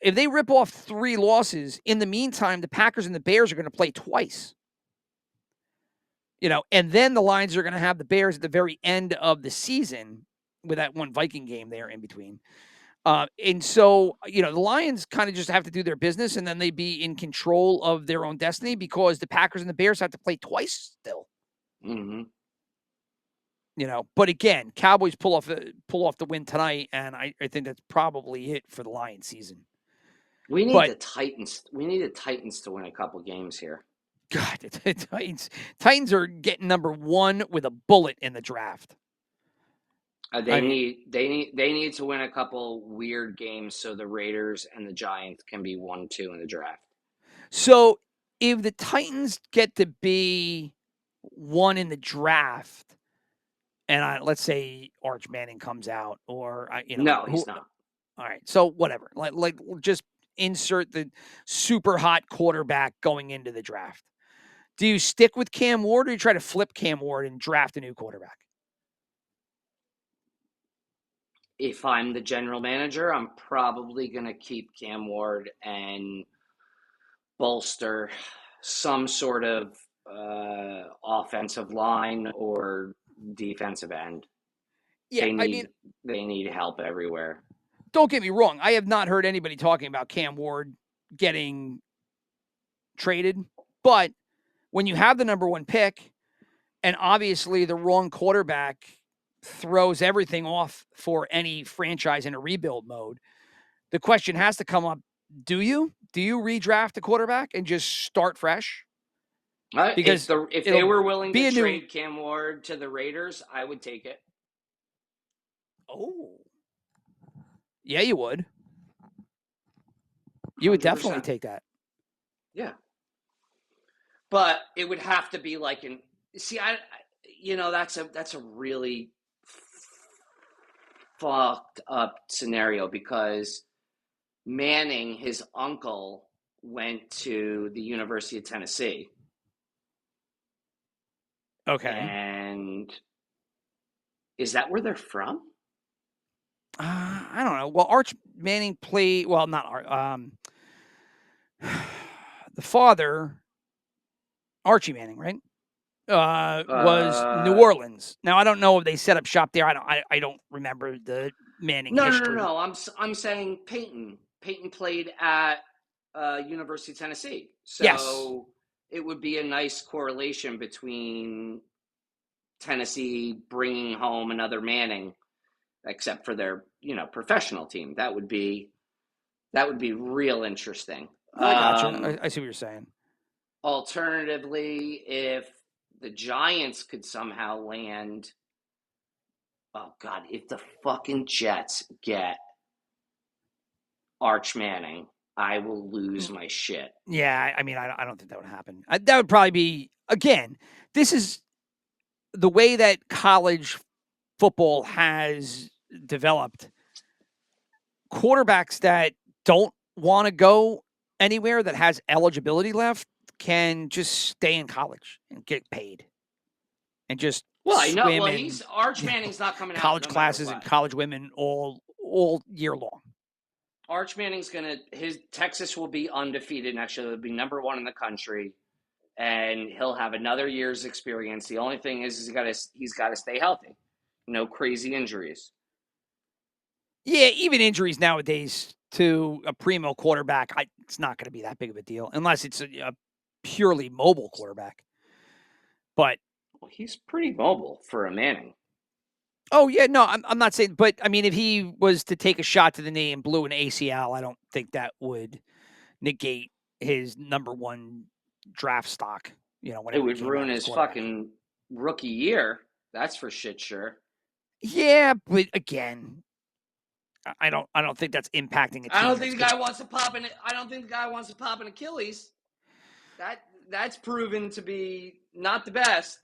If they rip off 3 losses, in the meantime, the Packers and the Bears are going to play twice. And then the Lions are going to have the Bears at the very end of the season with that one Viking game there in between. And so, the Lions kind of just have to do their business, and then they be in control of their own destiny because the Packers and the Bears have to play twice still. Mm-hmm. But again, Cowboys pull off the win tonight, and I think that's probably it for the Lions season. We need the Titans. We need the Titans to win a couple games here. God, the Titans are getting number 1 with a bullet in the draft. They need to win a couple weird games so the Raiders and the Giants can be 1-2 in the draft. So if the Titans get to be 1 in the draft, and let's say Arch Manning comes out, or no, he's not. All right, so whatever. Like just insert the super hot quarterback going into the draft. Do you stick with Cam Ward, or do you try to flip Cam Ward and draft a new quarterback? If I'm the general manager, I'm probably going to keep Cam Ward and bolster some sort of offensive line or defensive end. Yeah, they need help everywhere. don't get me wrong. I have not heard anybody talking about Cam Ward getting traded. But when you have the number one pick, and obviously the wrong quarterback throws everything off for any franchise in a rebuild mode, the question has to come up, do you redraft a quarterback and just start fresh? Because if they were willing to be a new- trade Cam Ward to the Raiders, I would take it. Oh. Yeah, you would. You would 100%. definitely take that. Yeah. But it would have to be like that's a really fucked up scenario because Manning, his uncle, went to the University of Tennessee. Okay. And is that where they're from? I don't know. Well, Arch Manning played. Well, not Arch. The father, Archie Manning, right? Was New Orleans. Now I don't know if they set up shop there. I don't remember the Manning history. No. I'm saying Peyton. Peyton played at University of Tennessee, so yes. It would be a nice correlation between Tennessee bringing home another Manning, except for their professional team. That would be real interesting. I gotcha. I see what you're saying. Alternatively, if the Giants could somehow land, oh God, if the fucking Jets get Arch Manning, I will lose my shit. Yeah, I mean, I don't think that would happen. That would probably be, again, this is the way that college football has developed. Quarterbacks that don't want to go anywhere that has eligibility left can just stay in college and get paid and just I know. Well, Arch Manning's not coming college out. College classes and college women all year long. Arch Manning's Texas will be undefeated next year. They'll be number one in the country, and he'll have another year's experience. The only thing is he's got to stay healthy. No crazy injuries. Yeah, even injuries nowadays to a primo quarterback, it's not going to be that big of a deal unless it's a purely mobile quarterback. But he's pretty mobile for a Manning. Oh yeah, no, I'm not saying, but I mean, if he was to take a shot to the knee and blew an ACL, I don't think that would negate his number one draft stock. When it would ruin his fucking rookie year. That's for shit sure. Yeah, but again, I don't think that's impacting a team. I don't think the guy wants to pop in. I don't think the guy wants to pop an Achilles. That's proven to be not the best.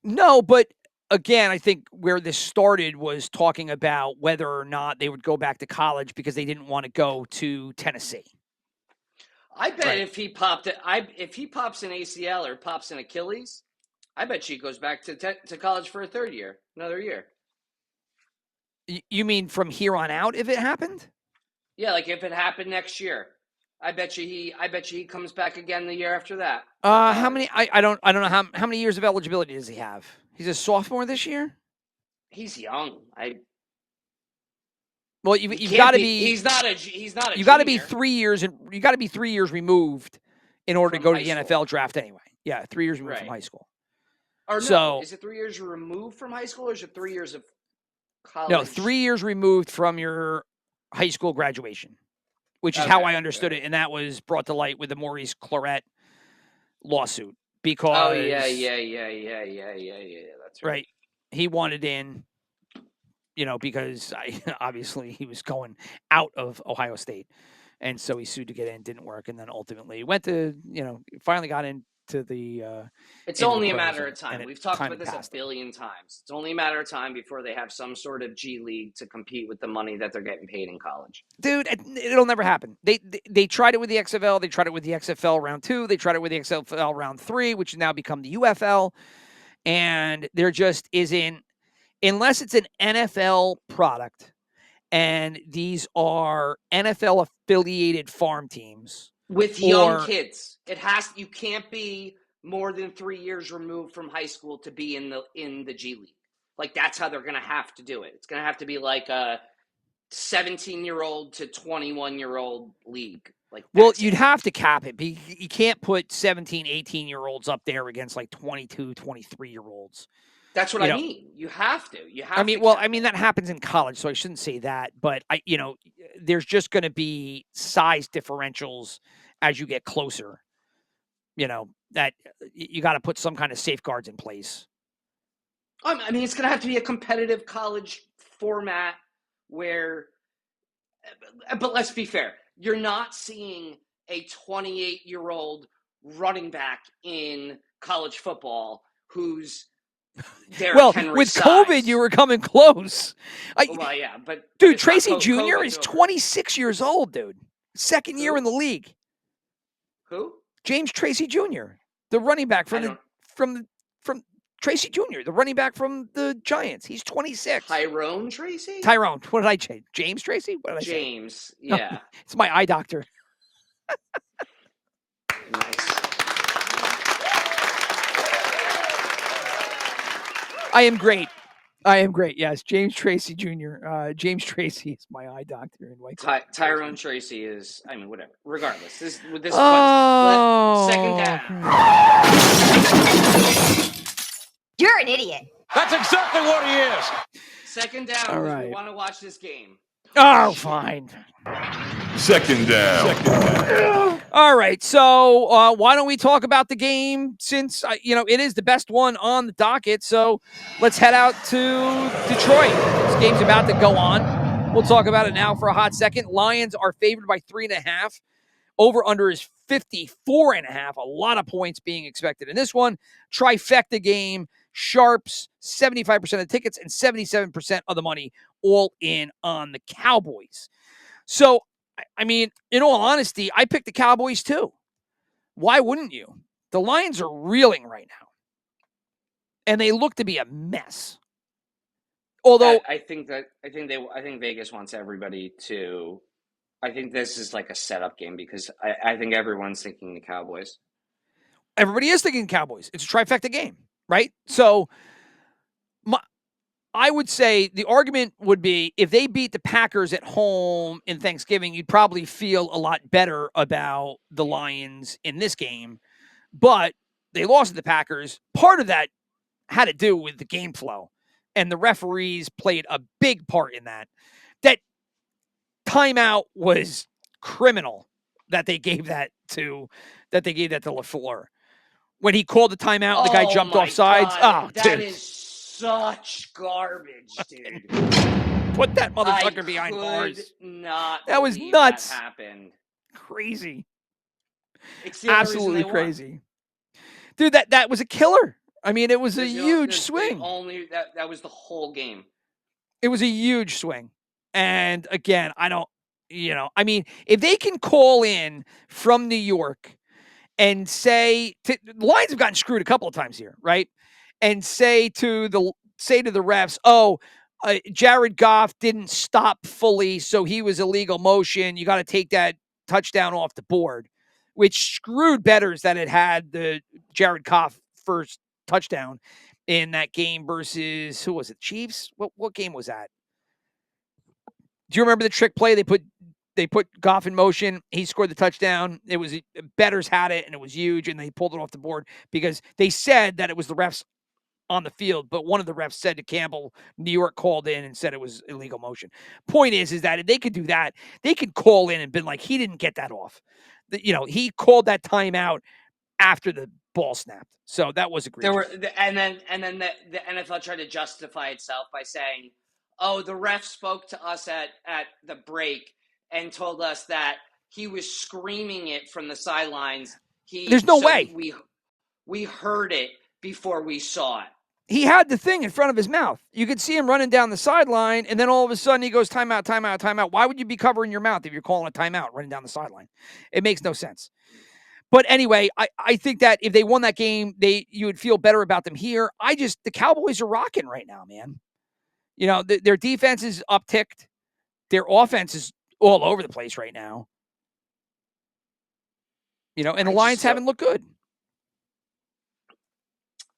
No, but again, I think where this started was talking about whether or not they would go back to college because they didn't want to go to Tennessee. I bet if he pops an ACL or pops an Achilles, I bet he goes back to college for another year. You mean from here on out if it happened? Yeah, like if it happened next year. I bet you he comes back again the year after that. How many? I don't know how many years of eligibility does he have? He's a sophomore this year. He's young. Well, you've got to be. He's not a. You got to be 3 years, and you got to be 3 years removed in order to go to the NFL draft anyway. Yeah, 3 years removed from high school. Or no, is it 3 years removed from high school, or is it 3 years of college? No, 3 years removed from your high school graduation, which is how I understood it, and that was brought to light with the Maurice Claret lawsuit because. Oh yeah. That's right. He wanted in. Because obviously he was going out of Ohio State. And so he sued to get in, didn't work. And then ultimately went to, finally got into the. It's only a matter of time. We've talked about this a billion times. It's only a matter of time before they have some sort of G League to compete with the money that they're getting paid in college. Dude, it'll never happen. They tried it with the XFL. They tried it with the XFL round 2. They tried it with the XFL round 3, which has now become the UFL. And there just isn't. Unless it's an NFL product and these are NFL affiliated farm teams with young kids, you can't be more than 3 years removed from high school to be in the G League. Like that's how they're going to have to do it. It's going to have to be like a 17-year-old to 21-year-old league. Like, well, you'd have to cap it. You can't put 17, 18-year-olds up there against like 22, 23-year-olds. That's what I mean. You have to. That happens in college, so I shouldn't say that. But there's just going to be size differentials as you get closer. That you got to put some kind of safeguards in place. I mean, it's going to have to be a competitive college format where, but let's be fair. You're not seeing a 28-year-old running back in college football who's Derrick Henry with size. COVID, you were coming close. Well, yeah, but dude, Tracy Jr. is 26 years old, dude. Second year in the league. Who? James Tracy Jr., the running back from Tracy Jr., the running back from the Giants. He's 26. Tyrone Tracy? Tyrone. What did I say? James Tracy? What did I say? James, yeah. No, it's my eye doctor. Nice. I am great. Yes, James Tracy Jr. James Tracy is my eye doctor in White. Tyrone Tracy is, I mean, whatever. Regardless, this second down. You're an idiot. That's exactly what he is. Second down. All right. We want to watch this game. Oh, fine. Second down. All right. So why don't we talk about the game since, it is the best one on the docket. So let's head out to Detroit. This game's about to go on. We'll talk about it now for a hot second. Lions are favored by 3.5. Over-under is 54.5. A lot of points being expected in this one. Trifecta game. Sharps, 75% of the tickets and 77% of the money all in on the Cowboys. So, I mean, in all honesty, I picked the Cowboys too. Why wouldn't you? The Lions are reeling right now. And they look to be a mess. Although I think Vegas wants everybody to. I think this is like a setup game because I think everyone's thinking the Cowboys. Everybody is thinking Cowboys. It's a trifecta game, right? So I would say the argument would be if they beat the Packers at home in Thanksgiving, you'd probably feel a lot better about the Lions in this game. But they lost to the Packers. Part of that had to do with the game flow. And the referees played a big part in that. That timeout was criminal that they gave that to LaFleur. When he called the timeout, the guy jumped off sides. God, that is such garbage, dude. Put that motherfucker behind bars. That was nuts. That happened. Crazy. It's absolutely crazy. Dude, that was a killer. I mean, it was a huge swing. That was the whole game. It was a huge swing. And again, if they can call in from New York and say the Lions have gotten screwed a couple of times here, right? And say to the refs, Jared Goff didn't stop fully, so he was illegal motion. You got to take that touchdown off the board, which screwed bettors that it had the Jared Goff first touchdown in that game versus who was it? Chiefs? What game was that? Do you remember the trick play? They put Goff in motion. He scored the touchdown. It was bettors had it, and it was huge, and they pulled it off the board because they said that it was the refs on the field, but one of the refs said to Campbell, New York called in and said it was illegal motion. Point is that if they could do that, they could call in and been like, he didn't get that off. He called that timeout after the ball snapped. So that was egregious. And then the NFL tried to justify itself by saying, the ref spoke to us at the break and told us that he was screaming it from the sidelines. There's no way. We heard it before we saw it. He had the thing in front of his mouth. You could see him running down the sideline, and then all of a sudden he goes, timeout, timeout, timeout. Why would you be covering your mouth if you're calling a timeout running down the sideline? It makes no sense. But anyway, I think that if they won that game, you would feel better about them here. The Cowboys are rocking right now, man. Their defense is upticked. Their offense is all over the place right now. And the Lions haven't looked good.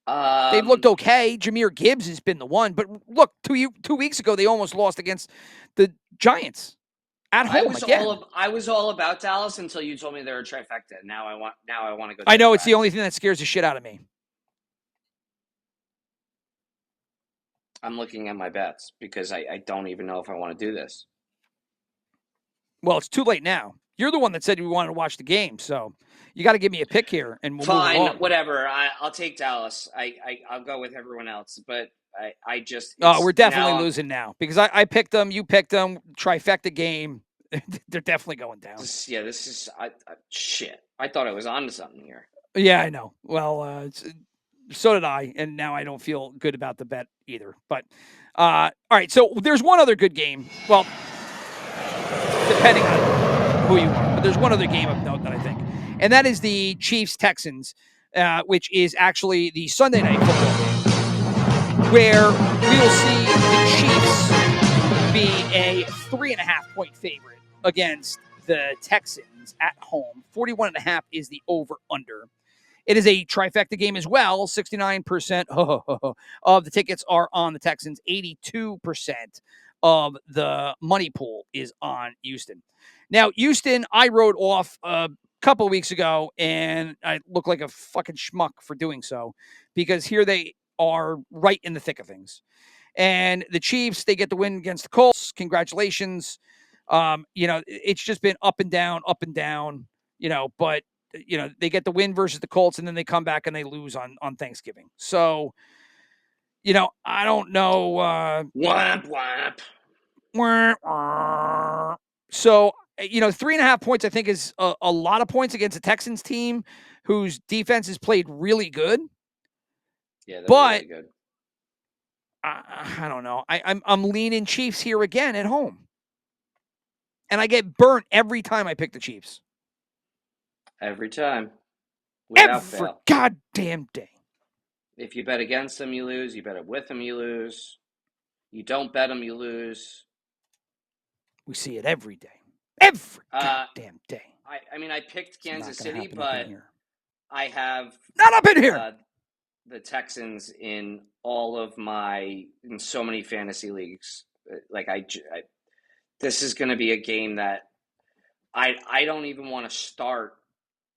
They've looked okay. Jahmyr Gibbs has been the one, but look, 2 weeks ago they almost lost against the Giants at home again. I was all about Dallas until you told me they were a trifecta. Now I want to go. I know it's the only thing that scares the shit out of me. I'm looking at my bets because I don't even know if I want to do this. Well, it's too late now. You're the one that said you wanted to watch the game, so you got to give me a pick here, and we'll Fine, move along. Whatever. I'll take Dallas. I'll go with everyone else, but I just. We're definitely losing now because I picked them, you picked them, trifecta game. They're definitely going down. This is shit. I thought I was onto something here. Yeah, I know. Well, so did I, and now I don't feel good about the bet either. But all right, so there's one other good game. Well, depending on who you are, but there's one other game of note that I think, and that is the Chiefs-Texans, which is actually the Sunday night football game, where we will see the Chiefs be a 3.5-point favorite against the Texans at home. 41.5 is the over-under. It is a trifecta game as well. 69% of the tickets are on the Texans. 82% of the money pool is on Houston. Now, Houston, I wrote off a couple of weeks ago, and I look like a fucking schmuck for doing so because here they are right in the thick of things. And the Chiefs, they get the win against the Colts. Congratulations. It's just been up and down, but they get the win versus the Colts, and then they come back and they lose on Thanksgiving. So, I don't know. Whap, whap. So, 3.5 points, I think, is a lot of points against a Texans team whose defense has played really good. Yeah, they're really good. I don't know. I'm leaning Chiefs here again at home. And I get burnt every time I pick the Chiefs. Every time. Every goddamn day. If you bet against them, you lose. You bet it with them, you lose. You don't bet them, you lose. We see it every day. Every goddamn day. I picked Kansas City, but I have not up in here. The Texans in so many fantasy leagues. This is going to be a game that I don't even want to start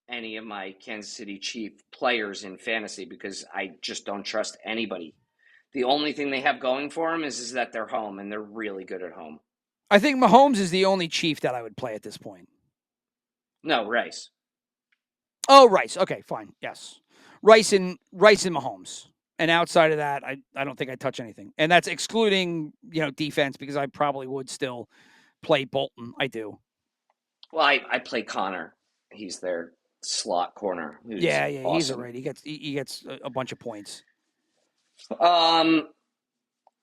any of my Kansas City Chief players in fantasy because I just don't trust anybody. The only thing they have going for them is that they're home, and they're really good at home. I think Mahomes is the only Chief that I would play at this point. No, Rice. Oh, Rice. Okay, fine. Yes. Rice and Mahomes. And outside of that, I don't think I touch anything. And that's excluding, defense, because I probably would still play Bolton. I do. Well, I play Connor. He's their slot corner. Yeah, awesome. He's all right. He gets a bunch of points.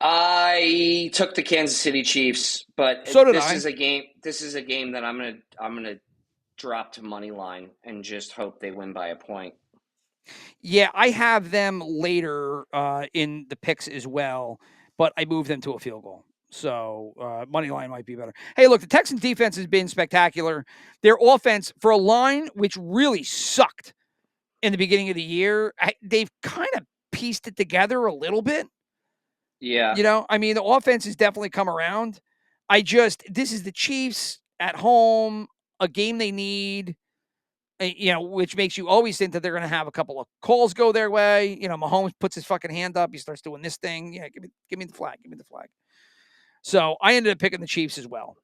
I took the Kansas City Chiefs, but so did this I. is a game. This is a game that I'm gonna drop to money line and just hope they win by a point. Yeah, I have them later in the picks as well, but I moved them to a field goal. So money line might be better. Hey, look, the Texans defense has been spectacular. Their offense, for a line which really sucked in the beginning of the year, they've kind of pieced it together a little bit. Yeah. The offense has definitely come around. This is the Chiefs at home, a game they need, which makes you always think that they're going to have a couple of calls go their way. Mahomes puts his fucking hand up. He starts doing this thing. Yeah, give me the flag. Give me the flag. So I ended up picking the Chiefs as well.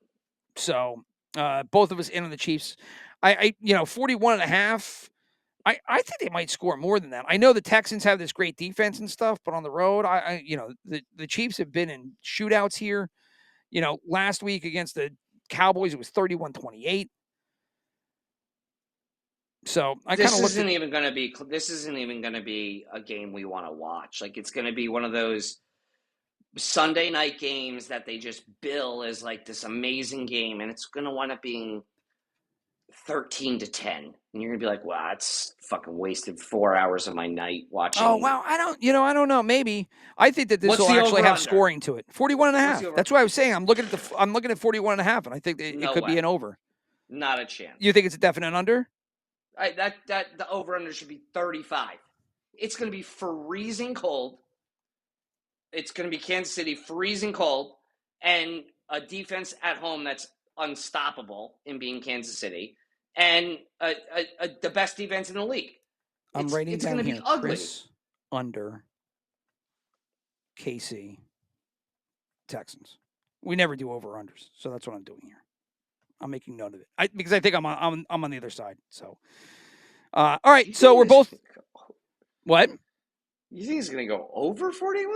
So both of us in on the Chiefs. 41.5. I think they might score more than that. I know the Texans have this great defense and stuff, but on the road, the Chiefs have been in shootouts here. Last week against the Cowboys, it was 31-28. So this isn't even going to be a game we want to watch. Like, it's going to be one of those Sunday night games that they just bill as like this amazing game, and it's going to wind up being 13-10, and you're gonna be like, "Wow, that's fucking wasted 4 hours of my night watching." Oh wow, I don't know. Maybe I think that this will actually have scoring to it. 41.5. That's what I was saying. I'm looking at 41.5, and I think it could be an over. Not a chance. You think it's a definite under? That the over under should be 35. It's going to be freezing cold. It's going to be Kansas City freezing cold, and a defense at home that's unstoppable in being Kansas City, and the best defense in the league. I'm writing it's down going to here, be ugly. Chris under KC Texans. We never do over-unders, so that's what I'm doing here. I'm making note of it because I think I'm on the other side. So, all right. So we're both. What? You think it's going to go over 41?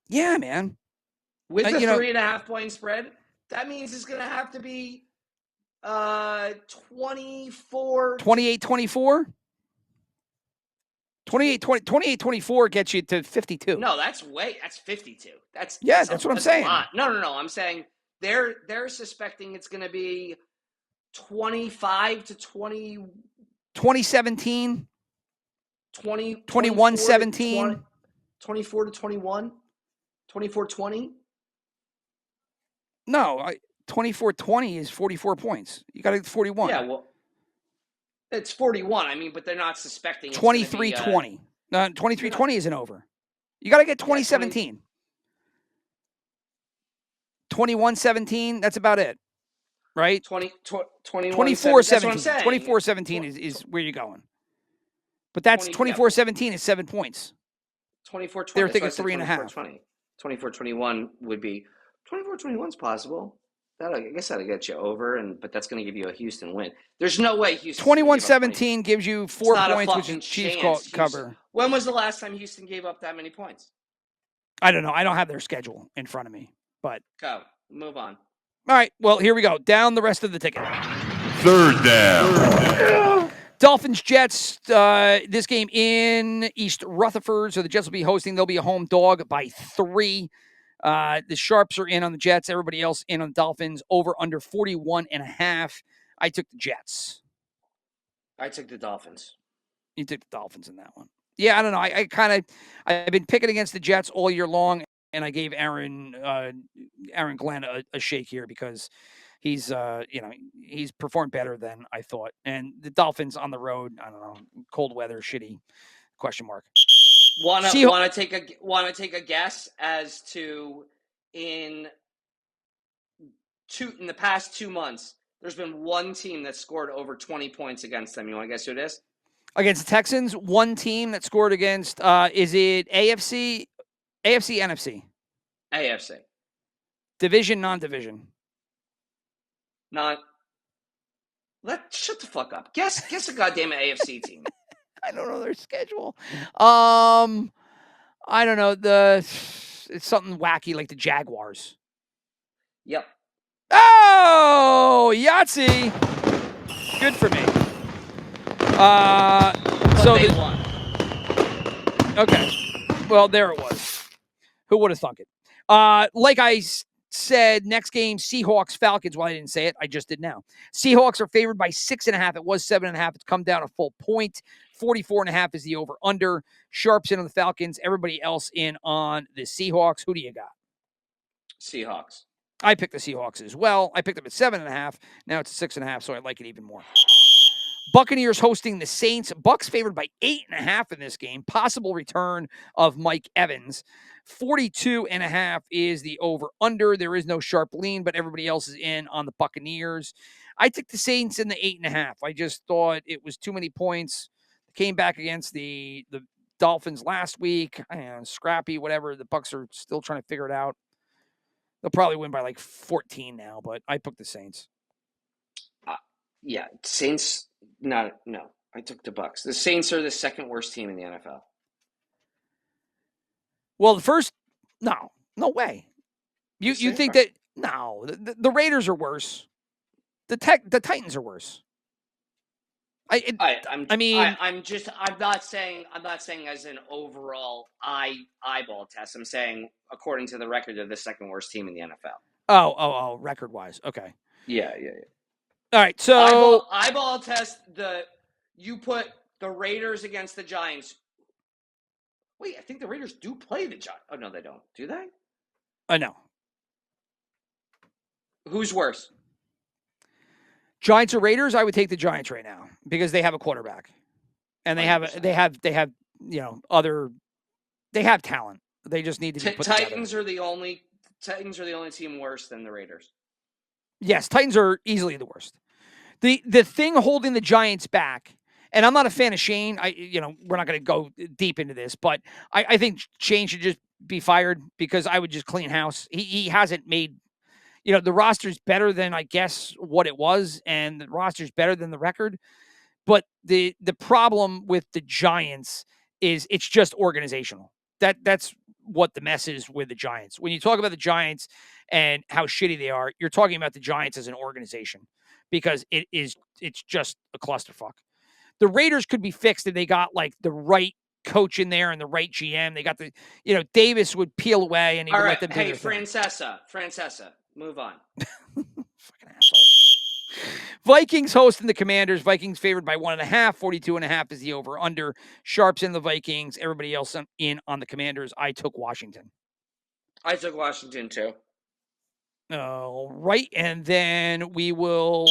Yeah, man. With a 3.5 point spread, that means it's going to have to be 24. 28-24? 28-24 gets you to 52. No, that's 52. That's what I'm saying. A lot. No. I'm saying they're suspecting it's going to be 25 to 20. 2017. 21-17. 24 to 21. 24-20. No, 24-20 is 44 points. You got to 41. Yeah, well, it's 41. I mean, but they're not suspecting 23-20. 23-20 isn't over. You got to get 2017. 21-17, that's about it. Right? 24-17. 24-17 is where you're going. But that's 24-17 is 7 points. 24-20. They're thinking 3.5. 24-21 would be 24-21 is possible. I guess that'll get you over, but that's going to give you a Houston win. There's no way Houston. 21-17 gives you 4 points, which is Chiefs cover. When was the last time Houston gave up that many points? I don't know. I don't have their schedule in front of me, but go move on. All right. Well, here we go. Down the rest of the ticket. Third down. Dolphins, Jets, this game in East Rutherford. So the Jets will be hosting. They'll be a home dog by 3. The Sharps are in on the Jets. Everybody else in on the Dolphins. Over under 41.5. I took the Jets. I took the Dolphins. You took the Dolphins in that one. Yeah, I don't know. I've been picking against the Jets all year long, and I gave Aaron Glenn a shake here because he's performed better than I thought. And the Dolphins on the road, I don't know, cold weather, shitty, question mark. Want to take a guess as to in the past 2 months, there's been one team that scored over 20 points against them. You want to guess who it is? Against the Texans, one team that scored against, is it AFC, NFC? AFC. Division, non-division? Shut the fuck up. Guess a goddamn AFC team. I don't know their schedule. I don't know. It's something wacky like the Jaguars. Yep. Oh, Yahtzee. Good for me. So they won. Okay. Well, there it was. Who would have thunk it? Like I said, next game, Seahawks, Falcons. Well, I didn't say it. I just did now. Seahawks are favored by 6.5. It was 7.5. It's come down a full point. 44.5 is the over-under. Sharps in on the Falcons. Everybody else in on the Seahawks. Who do you got? Seahawks. I picked the Seahawks as well. I picked them at 7.5. Now it's 6.5, so I like it even more. Buccaneers hosting the Saints. Bucks favored by 8.5 in this game. Possible return of Mike Evans. 42.5 is the over-under. There is no sharp lean, but everybody else is in on the Buccaneers. I took the Saints in the 8.5. I just thought it was too many points. Came back against the Dolphins last week. Scrappy, whatever. The Bucs are still trying to figure it out. They'll probably win by like 14 now, but I took the Saints. Yeah, Saints. No. I took the Bucs. The Saints are the second worst team in the NFL. Well, the first, no way. You think that no? The Raiders are worse. The Titans are worse. I'm not saying as an overall eyeball test. I'm saying according to the record, they're the second worst team in the NFL. Oh, record wise, okay. Yeah. All right, so eyeball test. You put the Raiders against the Giants. Wait, I think the Raiders do play the Giants. Oh no, they don't. Do they? No. Who's worse? Giants or Raiders? I would take the Giants right now because they have a quarterback, and they have other. They have talent. They just need to be put Titans together. are the only team worse than the Raiders. Yes, Titans are easily the worst. The thing holding the Giants back, and I'm not a fan of Shane. We're not going to go deep into this, but I think Shane should just be fired because I would just clean house. He hasn't made, the roster's better than I guess what it was, and the roster's better than the record. But the problem with the Giants is it's just organizational. That's what the mess is with the Giants. When you talk about the Giants and how shitty they are, you're talking about the Giants as an organization because it's just a clusterfuck. The Raiders could be fixed if they got like the right coach in there and the right GM. They got Davis would peel away and he would let them do their thing. Francesa, move on. Fucking asshole. Vikings hosting the Commanders. Vikings favored by 1.5. 42.5 is the over/under. Sharps in the Vikings. Everybody else in on the Commanders. I took Washington. I took Washington too. All right, and then we will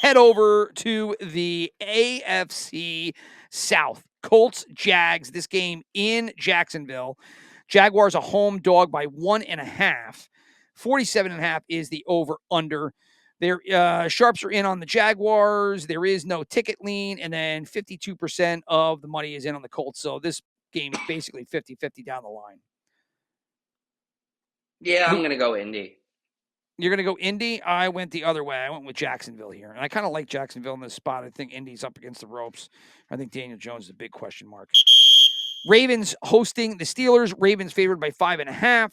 head over to the AFC South. Colts, Jags. This game in Jacksonville. Jaguars a home dog by 1.5. 47.5 is the over/under. Their Sharps are in on the Jaguars. There is no ticket lean, and then 52% of the money is in on the Colts. So this game is basically 50-50 down the line. Yeah, I'm going to go Indy. You're going to go Indy? I went the other way. I went with Jacksonville here. And I kind of like Jacksonville in this spot. I think Indy's up against the ropes. I think Daniel Jones is a big question mark. Ravens hosting the Steelers. Ravens favored by 5.5.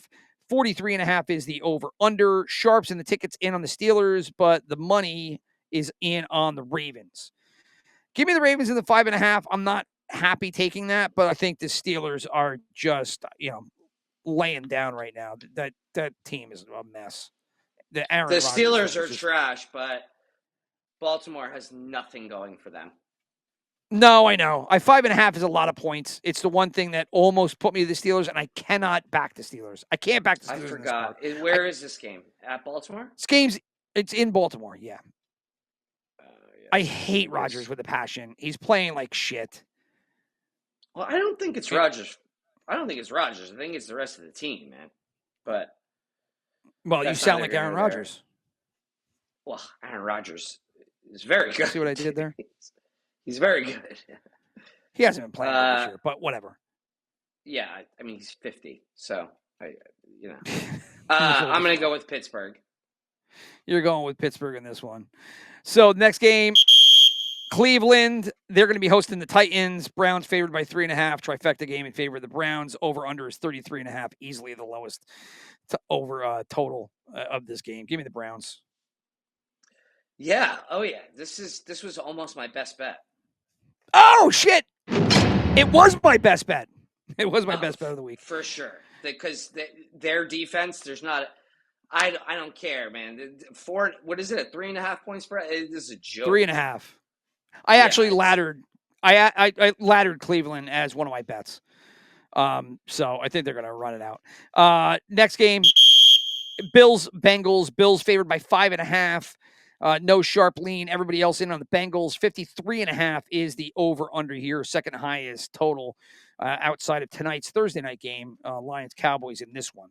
43.5 is the over/under. Sharps and the tickets in on the Steelers, but the money is in on the Ravens. Give me the Ravens in the 5.5. I'm not happy taking that, but I think the Steelers are just, laying down right now. That team is a mess. The Steelers are trash, but Baltimore has nothing going for them. No, I know. 5.5 is a lot of points. It's the one thing that almost put me to the Steelers, and I cannot back the Steelers. I can't back the Steelers. I forgot. Where is this game? At Baltimore? It's in Baltimore, yeah. I hate Rodgers with a passion. He's playing like shit. Well, I don't think it's Rodgers. I think it's the rest of the team, man. But you sound like Aaron Rodgers. Well, Aaron Rodgers is very good. See what I did there? He's very good. He hasn't been playing this year, but whatever. Yeah, I mean, he's 50, so I'm going to go with Pittsburgh. You're going with Pittsburgh in this one. So next game, Cleveland. They're going to be hosting the Titans. Browns favored by 3.5. Trifecta game in favor of the Browns. Over/under is 33.5. Easily the lowest total of this game. Give me the Browns. Yeah. Oh yeah. This was almost my best bet. Oh shit! It was my best bet. It was my best bet of the week for sure. Because their defense, there's not. I don't care, man. What is it? A 3.5 point spread? This is a joke. 3.5. I actually laddered. I laddered Cleveland as one of my bets. So I think they're going to run it out. Next game, Bills Bengals. Bills favored by 5.5. No sharp lean. Everybody else in on the Bengals. 53.5 is the over/under here. Second highest total outside of tonight's Thursday night game. Lions Cowboys in this one.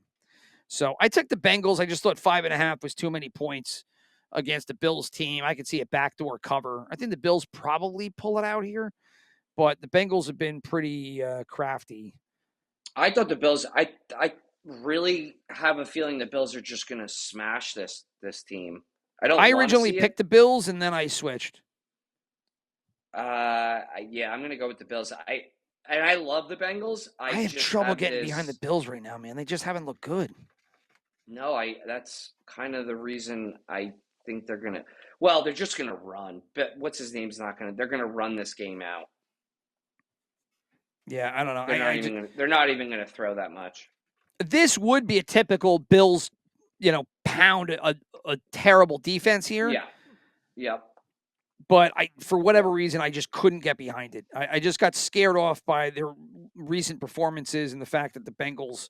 So I took the Bengals. I just thought 5.5 was too many points against the Bills team. I could see a backdoor cover. I think the Bills probably pull it out here, but the Bengals have been pretty crafty. I thought the Bills. I really have a feeling the Bills are just going to smash this team. I originally picked the Bills and then I switched. Yeah, I'm going to go with the Bills. I love the Bengals. I have trouble getting behind the Bills right now, man. They just haven't looked good. No, that's kind of the reason I think they're going to. Well, they're just going to run. But what's his name's not going to. They're going to run this game out. Yeah, I don't know. They're not even going to throw that much. This would be a typical Bills, pound a terrible defense here. Yeah. Yep. But for whatever reason, I just couldn't get behind it. I just got scared off by their recent performances and the fact that the Bengals,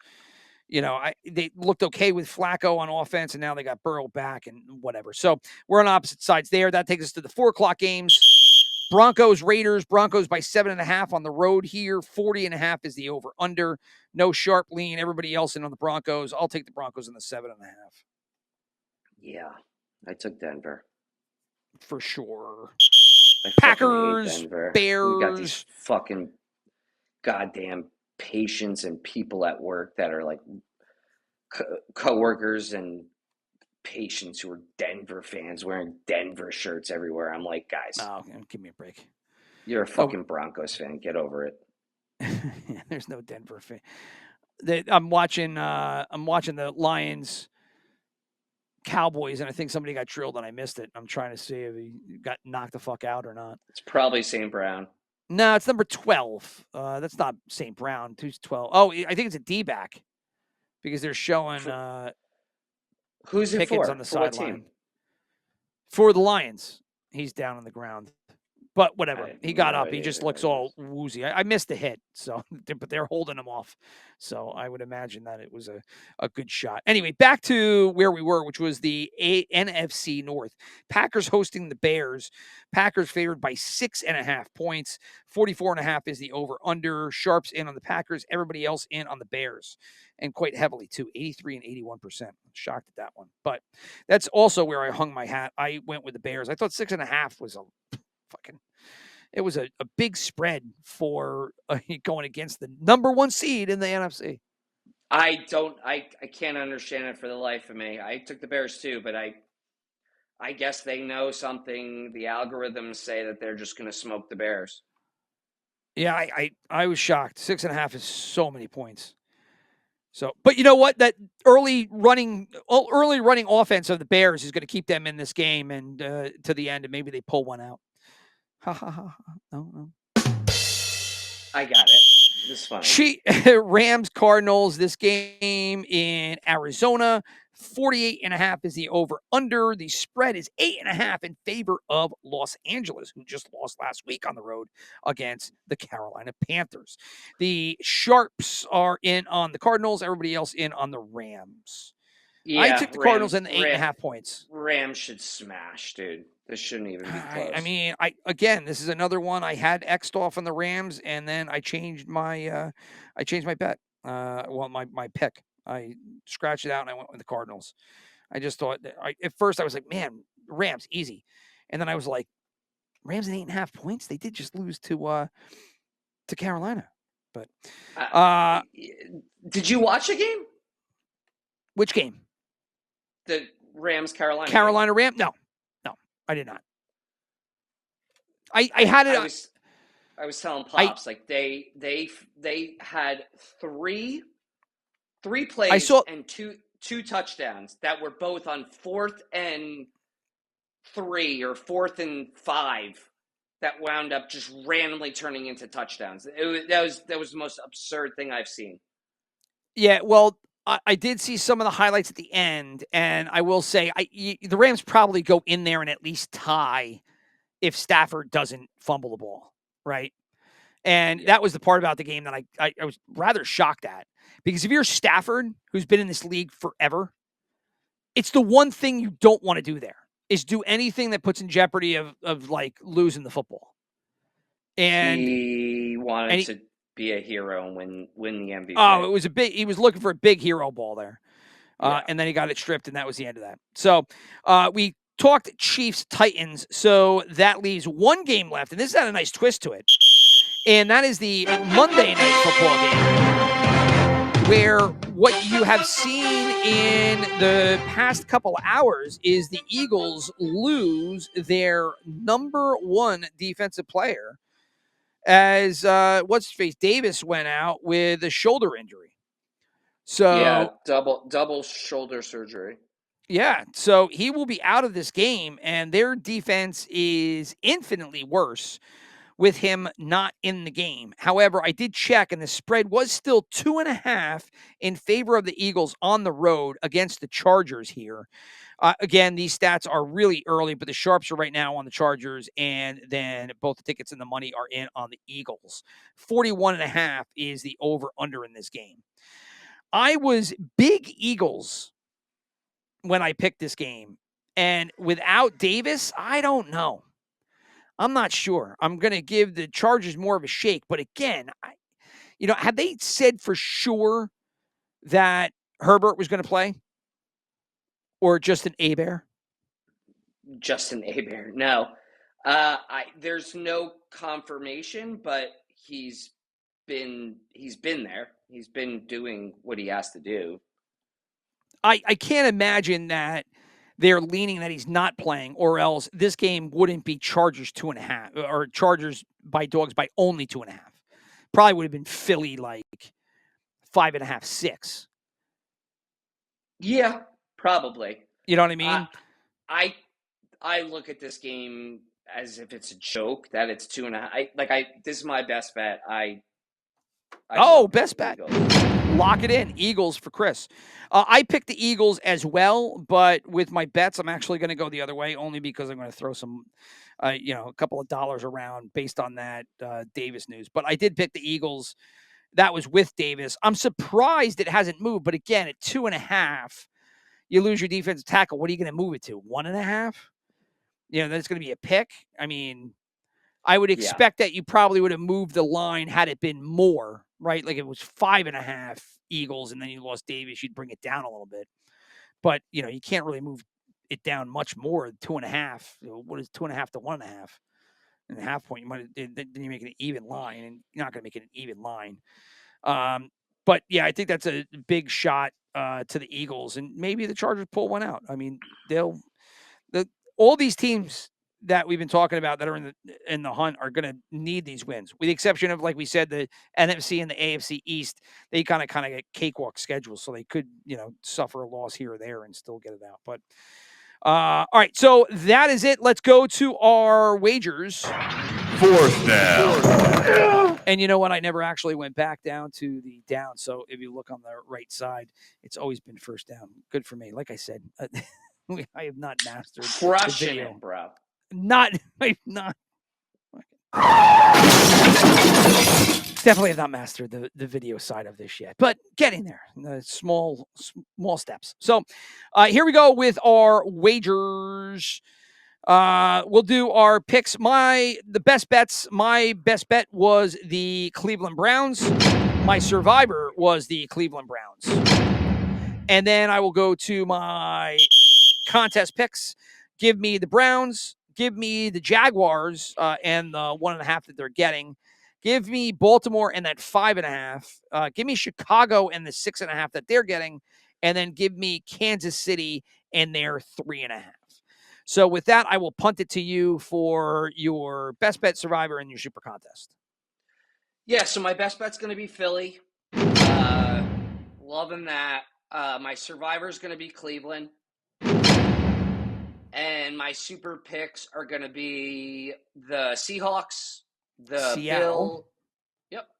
they looked okay with Flacco on offense, and now they got Burrow back and whatever. So we're on opposite sides there. That takes us to the 4:00 games. Broncos, Raiders, Broncos by 7.5 on the road here. 40.5 is the over under. No sharp lean. Everybody else in on the Broncos. I'll take the Broncos in the 7.5. Yeah, I took Denver. For sure. I Packers, fucking hate Denver. Bears. We got these fucking goddamn patients and people at work that are like co-workers and patients who are Denver fans wearing Denver shirts everywhere. I'm like, guys, Oh, give me a break. you're a fucking Broncos fan. Get over it. There's no Denver fan. I'm watching the Lions Cowboys, and I think somebody got drilled and I missed it. I'm trying to see if he got knocked the fuck out or not. It's probably St. Brown. No, it's number 12. That's not St. Brown. Who's 12? Oh, I think it's a D-back because they're showing who's it Pickens for? on the For what sideline. team? For the Lions. He's down on the ground. But whatever. I He got have no up. He idea just who looks that all is. woozy. I missed the hit, so but they're holding him off. So I would imagine that it was a good shot. Anyway, back to where we were, which was the NFC North. Packers hosting the Bears. Packers favored by 6.5 points. 44.5 is the over-under. Sharps in on the Packers. Everybody else in on the Bears. And quite heavily, too. 83 and 81%. I'm shocked at that one. But that's also where I hung my hat. I went with the Bears. I thought 6.5 was it was a big spread for going against the number 1 seed in the NFC. I can't understand it for the life of me. I took the Bears too, but I guess they know something. The algorithms say that they're just going to smoke the Bears. Yeah, I was shocked. 6.5 is so many points. So, but you know what? That early running offense of the Bears is going to keep them in this game and to the end, and maybe they pull one out. Ha ha ha! No. I got it. This is funny. Rams Cardinals. This game in Arizona. 48.5 is the over under. The spread is 8.5 in favor of Los Angeles, who just lost last week on the road against the Carolina Panthers. The Sharps are in on the Cardinals. Everybody else in on the Rams. Yeah, I took the Cardinals in the 8.5 points. Rams should smash, dude. This shouldn't even be close. I mean, this is another one I had X'd off on the Rams, and then I changed my bet. My pick. I scratched it out and I went with the Cardinals. I just thought at first I was like, man, Rams easy, and then I was like, Rams at 8.5 points. They did just lose to Carolina, but did you watch a game? Which game? The Rams Carolina. Carolina Rams? No, I did not. I had it. I was telling Pops like they had three plays and two touchdowns that were both on 4th and 3 or 4th and 5 that wound up just randomly turning into touchdowns. That was the most absurd thing I've seen. Yeah, well, I did see some of the highlights at the end, and I will say the Rams probably go in there and at least tie if Stafford doesn't fumble the ball, right? And that was the part about the game that I was rather shocked at. Because if you're Stafford, who's been in this league forever, it's the one thing you don't want to do there is do anything that puts in jeopardy of like losing the football. And he wanted to be a hero and win the MVP. Oh, he was looking for a big hero ball there. And then he got it stripped, and that was the end of that. So we talked Chiefs Titans. So that leaves one game left, and this had a nice twist to it. And that is the Monday Night Football game, where what you have seen in the past couple hours is the Eagles lose their number 1 defensive player as what's-his-face Davis went out with a shoulder injury. So double shoulder surgery. Yeah, so he will be out of this game, and their defense is infinitely worse with him not in the game. However, I did check, and the spread was still 2.5 in favor of the Eagles on the road against the Chargers here. Again, these stats are really early, but the Sharps are right now on the Chargers, and then both the tickets and the money are in on the Eagles. 41.5 is the over-under in this game. I was big Eagles when I picked this game, and without Davis, I don't know. I'm not sure. I'm going to give the Chargers more of a shake. But again, have they said for sure that Herbert was going to play? Or just an A-Bear? Just an A-Bear. No. There's no confirmation, but he's been there. He's been doing what he has to do. I can't imagine that they're leaning that he's not playing, or else this game wouldn't be Chargers 2.5 or Chargers by dogs by only 2.5. Probably would have been Philly like 5.5, 6. Yeah, probably. You know what I mean? I look at this game as if it's a joke that it's 2.5. This is my best bet. Best bet. Lock it in. Eagles for Chris. I picked the Eagles as well, but with my bets, I'm actually going to go the other way only because I'm going to throw some, a couple of dollars around based on that Davis news. But I did pick the Eagles. That was with Davis. I'm surprised it hasn't moved, but again, at 2.5, you lose your defensive tackle. What are you going to move it to? 1.5? Then it's going to be a pick. I mean, I would expect that you probably would have moved the line had it been more, right? Like it was 5.5 Eagles, and then you lost Davis, you'd bring it down a little bit. But you can't really move it down much more. 2.5. What is 2.5 to 1.5? And a half point, then you make it an even line, and you're not going to make it an even line. But yeah, I think that's a big shot to the Eagles, and maybe the Chargers pull one out. I mean, all these teams that we've been talking about that are in the hunt are going to need these wins, with the exception of, like we said, the NFC and the AFC East. They kind of get cakewalk schedules, so they could suffer a loss here or there and still get it out. But all right, so that is it. Let's go to our wagers. 4th down. And you know what? I never actually went back down to the down. So if you look on the right side, it's always been first down. Good for me. Like I said, I have not mastered Crushing the video. it, bro. I've not. Definitely have not mastered the video side of this yet, but getting there. Small steps. So here we go with our wagers. We'll do our picks. The best bets. My best bet was the Cleveland Browns. My survivor was the Cleveland Browns. And then I will go to my contest picks. Give me the Browns. Give me the Jaguars and the 1.5 that they're getting. Give me Baltimore and that 5.5. Give me Chicago and the 6.5 that they're getting. And then give me Kansas City and their 3.5. So with that, I will punt it to you for your best bet survivor and your super contest. Yeah, so my best bet's going to be Philly. Loving that. My survivor is going to be Cleveland. And my super picks are going to be the Seahawks, the Seattle.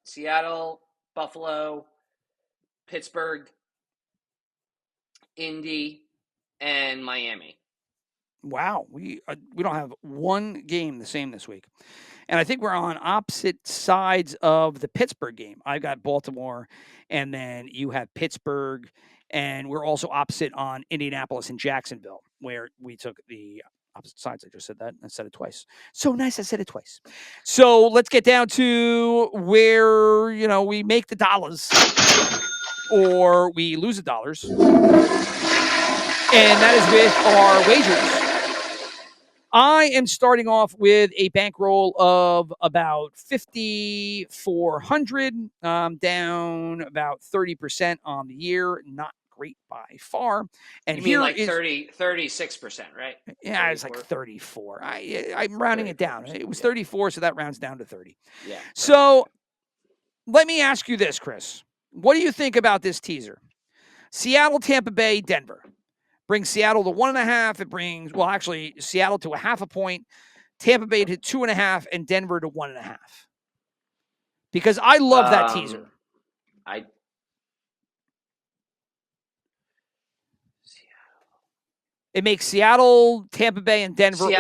Seattle, Buffalo, Pittsburgh, Indy, and Miami. Wow, we don't have one game the same this week. And I think we're on opposite sides of the Pittsburgh game. I got Baltimore, and then you have Pittsburgh, and we're also opposite on Indianapolis and Jacksonville, where we took the opposite sides. I just said that. I said it twice. So nice, I said it twice. So let's get down to where, we make the dollars or we lose the dollars. And that is with our wagers. I am starting off with a bankroll of about 5,400, down about 30% on the year. Not great by far. And you mean like 36%, right? Yeah, 34. It's like 34. I'm rounding it down. It was 34, so that rounds down to 30. Yeah. So let me ask you this, Chris. What do you think about this teaser? Seattle, Tampa Bay, Denver. Brings Seattle to 1.5. It brings, Seattle to 0.5 point, Tampa Bay to 2.5, and Denver to 1.5. Because I love that teaser. It makes Seattle, Tampa Bay, and Denver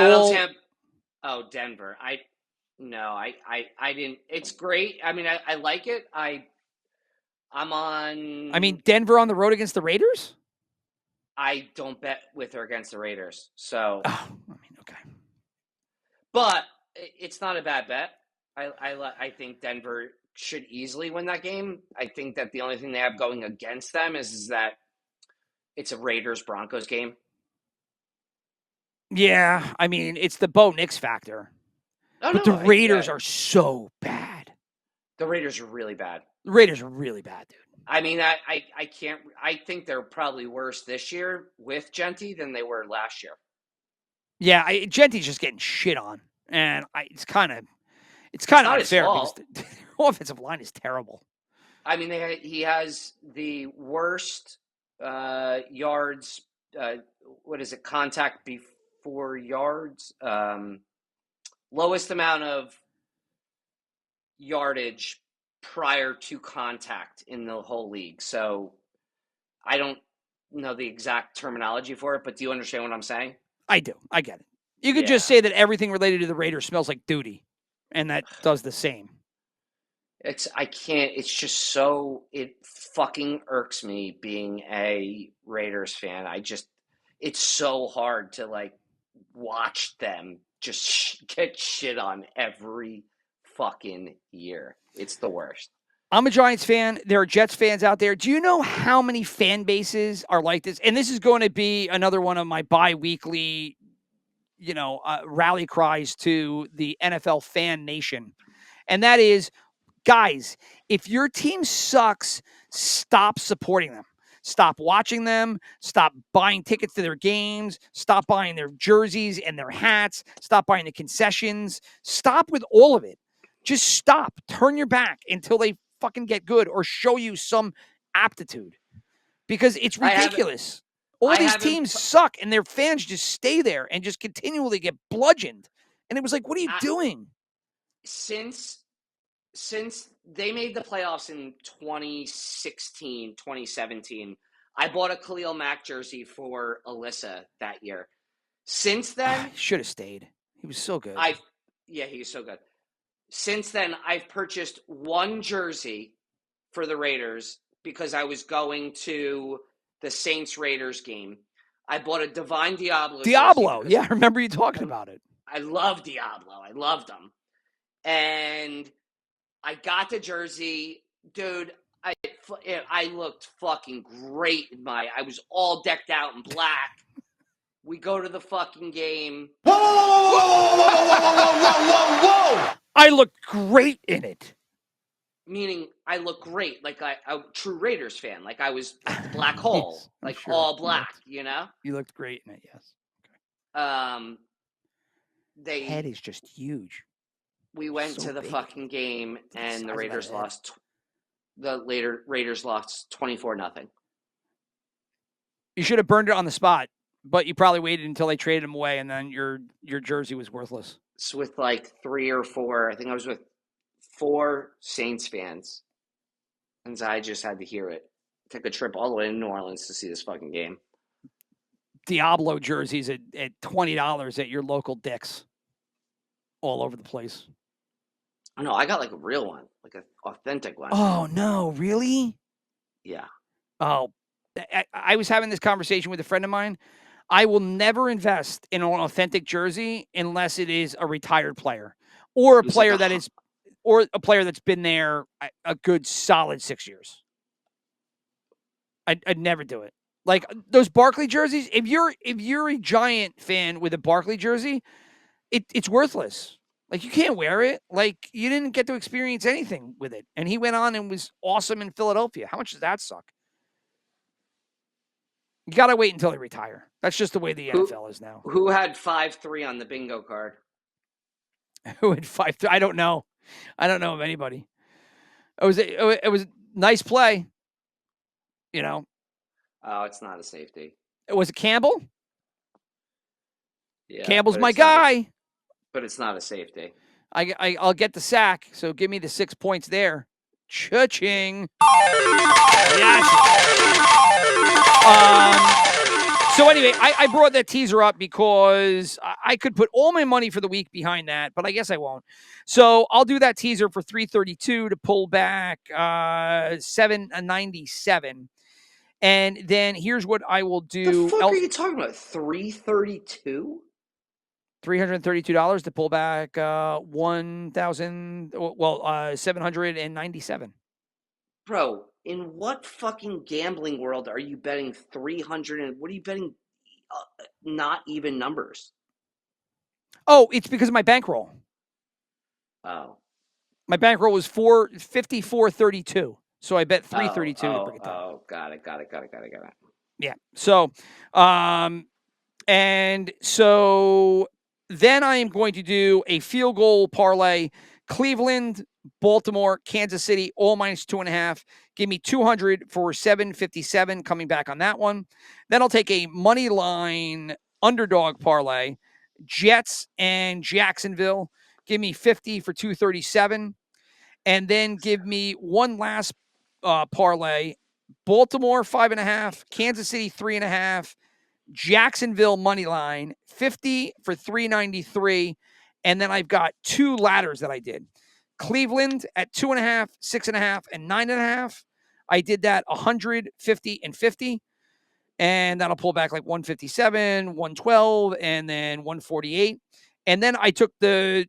Denver. I didn't. It's great. I mean, I like it. I'm on. I mean, Denver on the road against the Raiders? I don't bet with or against the Raiders. So. Oh, I mean, okay. But it's not a bad bet. I think Denver should easily win that game. I think that the only thing they have going against them is that it's a Raiders Broncos game. Yeah, I mean, it's the Bo Nix factor. Oh, But no, the Raiders are so bad. The Raiders are really bad. The Raiders are really bad, dude. I mean, I can't. I think they're probably worse this year with Genty than they were last year. Yeah, Genty's just getting shit on, and it's kind of not his unfair fault. because the offensive line is terrible. I mean, he has the worst yards. What is it? Contact before yards. Lowest amount of yardage prior to contact in the whole league. So I don't know the exact terminology for it, but do you understand what I'm saying? I do. I get it. You could just say that everything related to the Raiders smells like duty, and that does the same. I can't. It's just so. It fucking irks me being a Raiders fan. It's so hard to like watch them just get shit on every fucking year. It's the worst. I'm a Giants fan. There are Jets fans out there. Do you know how many fan bases are like this? And this is going to be another one of my bi-weekly, rally cries to the NFL fan nation. And that is, guys, if your team sucks, stop supporting them. Stop watching them. Stop buying tickets to their games. Stop buying their jerseys and their hats. Stop buying the concessions. Stop with all of it. Just stop. Turn your back until they fucking get good or show you some aptitude, because it's ridiculous. All these teams suck and their fans just stay there and just continually get bludgeoned. And it was like, what are you doing? Since they made the playoffs in 2016, 2017, I bought a Khalil Mack jersey for Alyssa that year. Since then, he should have stayed. He was so good. He was so good. Since then, I've purchased one jersey for the Raiders because I was going to the Saints-Raiders game. I bought a Divine Diablo. Yeah, I remember you talking about it. I love Diablo. I loved him. And I got the jersey. Dude, I looked fucking great I was all decked out in black. We go to the fucking game. Whoa, whoa, whoa, whoa, whoa, whoa, whoa, whoa, whoa! I looked great in it. Meaning I look great, like a true Raiders fan. Like I was like the black hole, yes, like sure. All black, you know? You looked great in it, yes. Okay. Head is just huge. We went to the fucking game, and the Raiders lost. Raiders lost 24-0. You should have burned it on the spot, but you probably waited until they traded him away, and then your jersey was worthless. It's with like 3 or 4. I think I was with 4 Saints fans, and I just had to hear it. Took a trip all the way to New Orleans to see this fucking game. Diablo jerseys at $20 at your local Dick's, all over the place. No, I got like a real one, like an authentic one. Oh no, really? Yeah. Oh, I was having this conversation with a friend of mine. I will never invest in an authentic jersey unless it is a retired player or a player that's been there a good solid 6 years. I'd never do it. Like those Barkley jerseys, if you're a Giant fan with a Barkley jersey, it's worthless. Like you can't wear it. Like you didn't get to experience anything with it. And he went on and was awesome in Philadelphia. How much does that suck? You got to wait until they retire. That's just the way the NFL is now. Who had 5-3 on the bingo card? Who had 5-3? I don't know. I don't know of anybody. It was a nice play. You know. Oh, it's not a safety. Was it Campbell? Yeah. Campbell's my guy. But it's not a safety. I'll get the sack. So give me the 6 points there. Cha-ching. Yes. So anyway, I brought that teaser up because I could put all my money for the week behind that, but I guess I won't. So I'll do that teaser for 332 to pull back 797. And then here's what I will do. What the fuck are you talking about? 332? $332 to pull back 797. Bro, in what fucking gambling world are you betting 300 and what are you betting? Not even numbers. Oh, it's because of my bankroll. Oh. My bankroll was 454.32. So I bet 332 to bring it down. Oh, got it. Yeah. So, and so then I am going to do a field goal parlay. Cleveland, Baltimore, Kansas City, all minus 2.5. Give me 200 for 757 coming back on that one. Then I'll take a money line underdog parlay. Jets and Jacksonville. Give me 50 for 237. And then give me one last parlay. Baltimore 5.5, Kansas City 3.5, Jacksonville money line 50 for 393, and then I've got two ladders that I did. Cleveland at 2.5, 6.5, and 9.5. I did that 100, 50, and 50, and that'll pull back like 157, 112, and then 148. And then I took the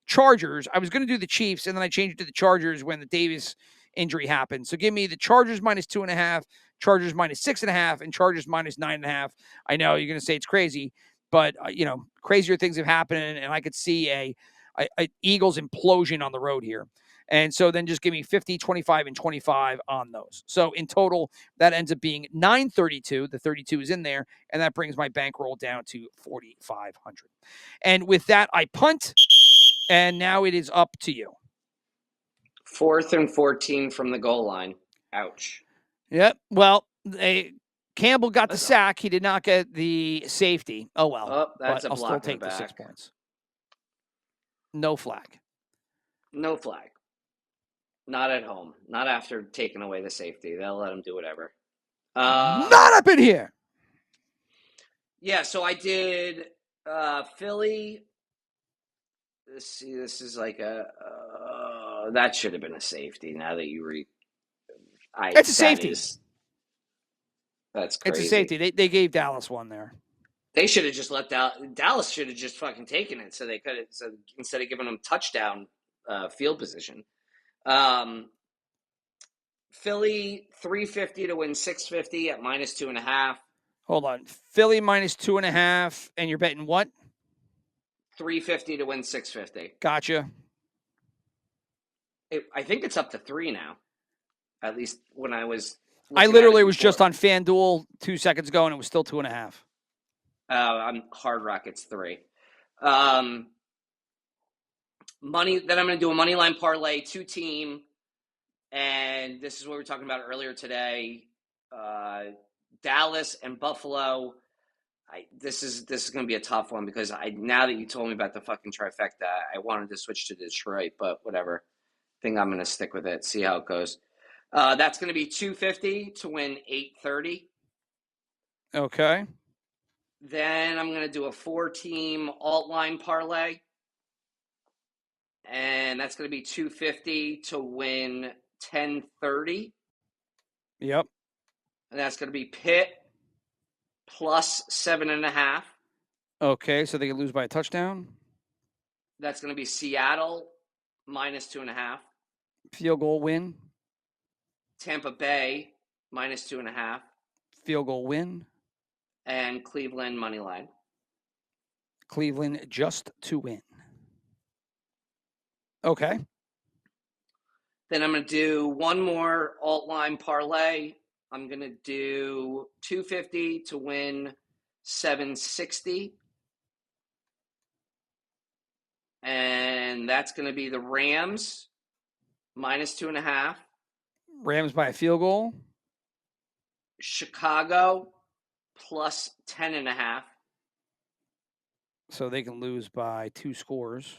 Chargers. I was going to do the Chiefs, and then I changed it to the Chargers when the Davis injury happened. So give me the Chargers minus 2.5, Chargers minus 6.5, and Chargers minus 9.5. I know you're going to say it's crazy, but crazier things have happened, and I could see a Eagles implosion on the road here. And so then just give me 50, 25, and 25 on those. So in total, that ends up being 932. The 32 is in there, and that brings my bankroll down to 4,500. And with that, I punt. And now it is up to you. 4th and 14 from the goal line. Ouch. Yep. Well, Campbell got the sack. He did not get the safety. Oh, well. Oh, that's but a I'll still block in take the the 6 back. points. No flag. No flag. Not at home. Not after taking away the safety. They'll let him do whatever. Not up in here. Yeah, so I did Philly. Let's see, this is like that should have been a safety. Now that you read, It's a safety. That's crazy. It's a safety. They gave Dallas one there. They should have just let Dallas should have just fucking taken it, so they could have, so instead of giving them touchdown field position. Philly 350 to win 650 at minus 2.5. Hold on, Philly minus 2.5, and you're betting what? 350 to win 650. Gotcha. I think it's up to 3 now. At least when I was. I literally was just on FanDuel 2 seconds ago, and it was still 2.5. On Hard Rock, it's 3. Money. Then I'm going to do a money line parlay, 2-team, and this is what we were talking about earlier today. Dallas and Buffalo. This is going to be a tough one because now that you told me about the fucking trifecta, I wanted to switch to Detroit, but whatever. I think I'm going to stick with it. See how it goes. That's going to be 250 to win 830. Okay. Then I'm going to do a 4-team alt line parlay. And that's going to be 250 to win 1030. Yep. And that's going to be Pitt plus 7.5. Okay, so they can lose by a touchdown. That's going to be Seattle minus 2.5. Field goal win. Tampa Bay minus 2.5. Field goal win. And Cleveland money line. Cleveland just to win. Okay. Then I'm going to do one more alt line parlay. I'm going to do 250 to win 760. And that's going to be the Rams minus 2.5. Rams by a field goal. Chicago plus 10.5. So they can lose by 2 scores.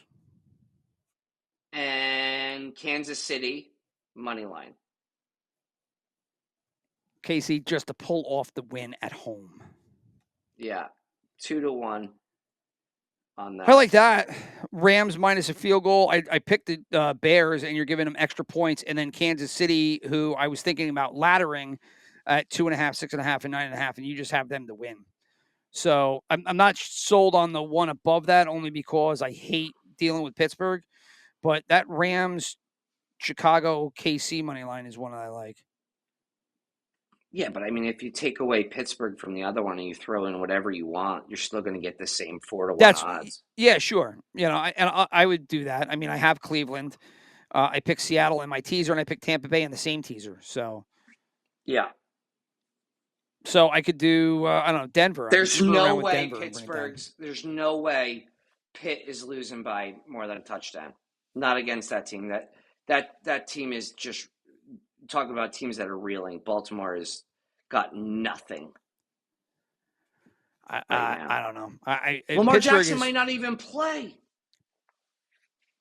And Kansas City money line. Casey just to pull off the win at home. Yeah, 2-1 on that. I like that. Rams minus a field goal. I picked the Bears, and you're giving them extra points. And then Kansas City, who I was thinking about laddering at 2.5, 6.5, and 9.5, and you just have them to win. So I'm not sold on the one above that only because I hate dealing with Pittsburgh. But that Rams Chicago KC money line is one that I like. Yeah, but I mean, if you take away Pittsburgh from the other one and you throw in whatever you want, you're still going to get the same 4-1 odds. Yeah, sure. I would do that. I mean, I have Cleveland. I picked Seattle in my teaser, and I picked Tampa Bay in the same teaser. So yeah. So I could do I don't know, Denver. There's no way Denver there's no way Pitt is losing by more than a touchdown. Not against that team. That team is just talking about teams that are reeling. Baltimore has got nothing. I don't know. Lamar Pittsburgh Jackson might not even play.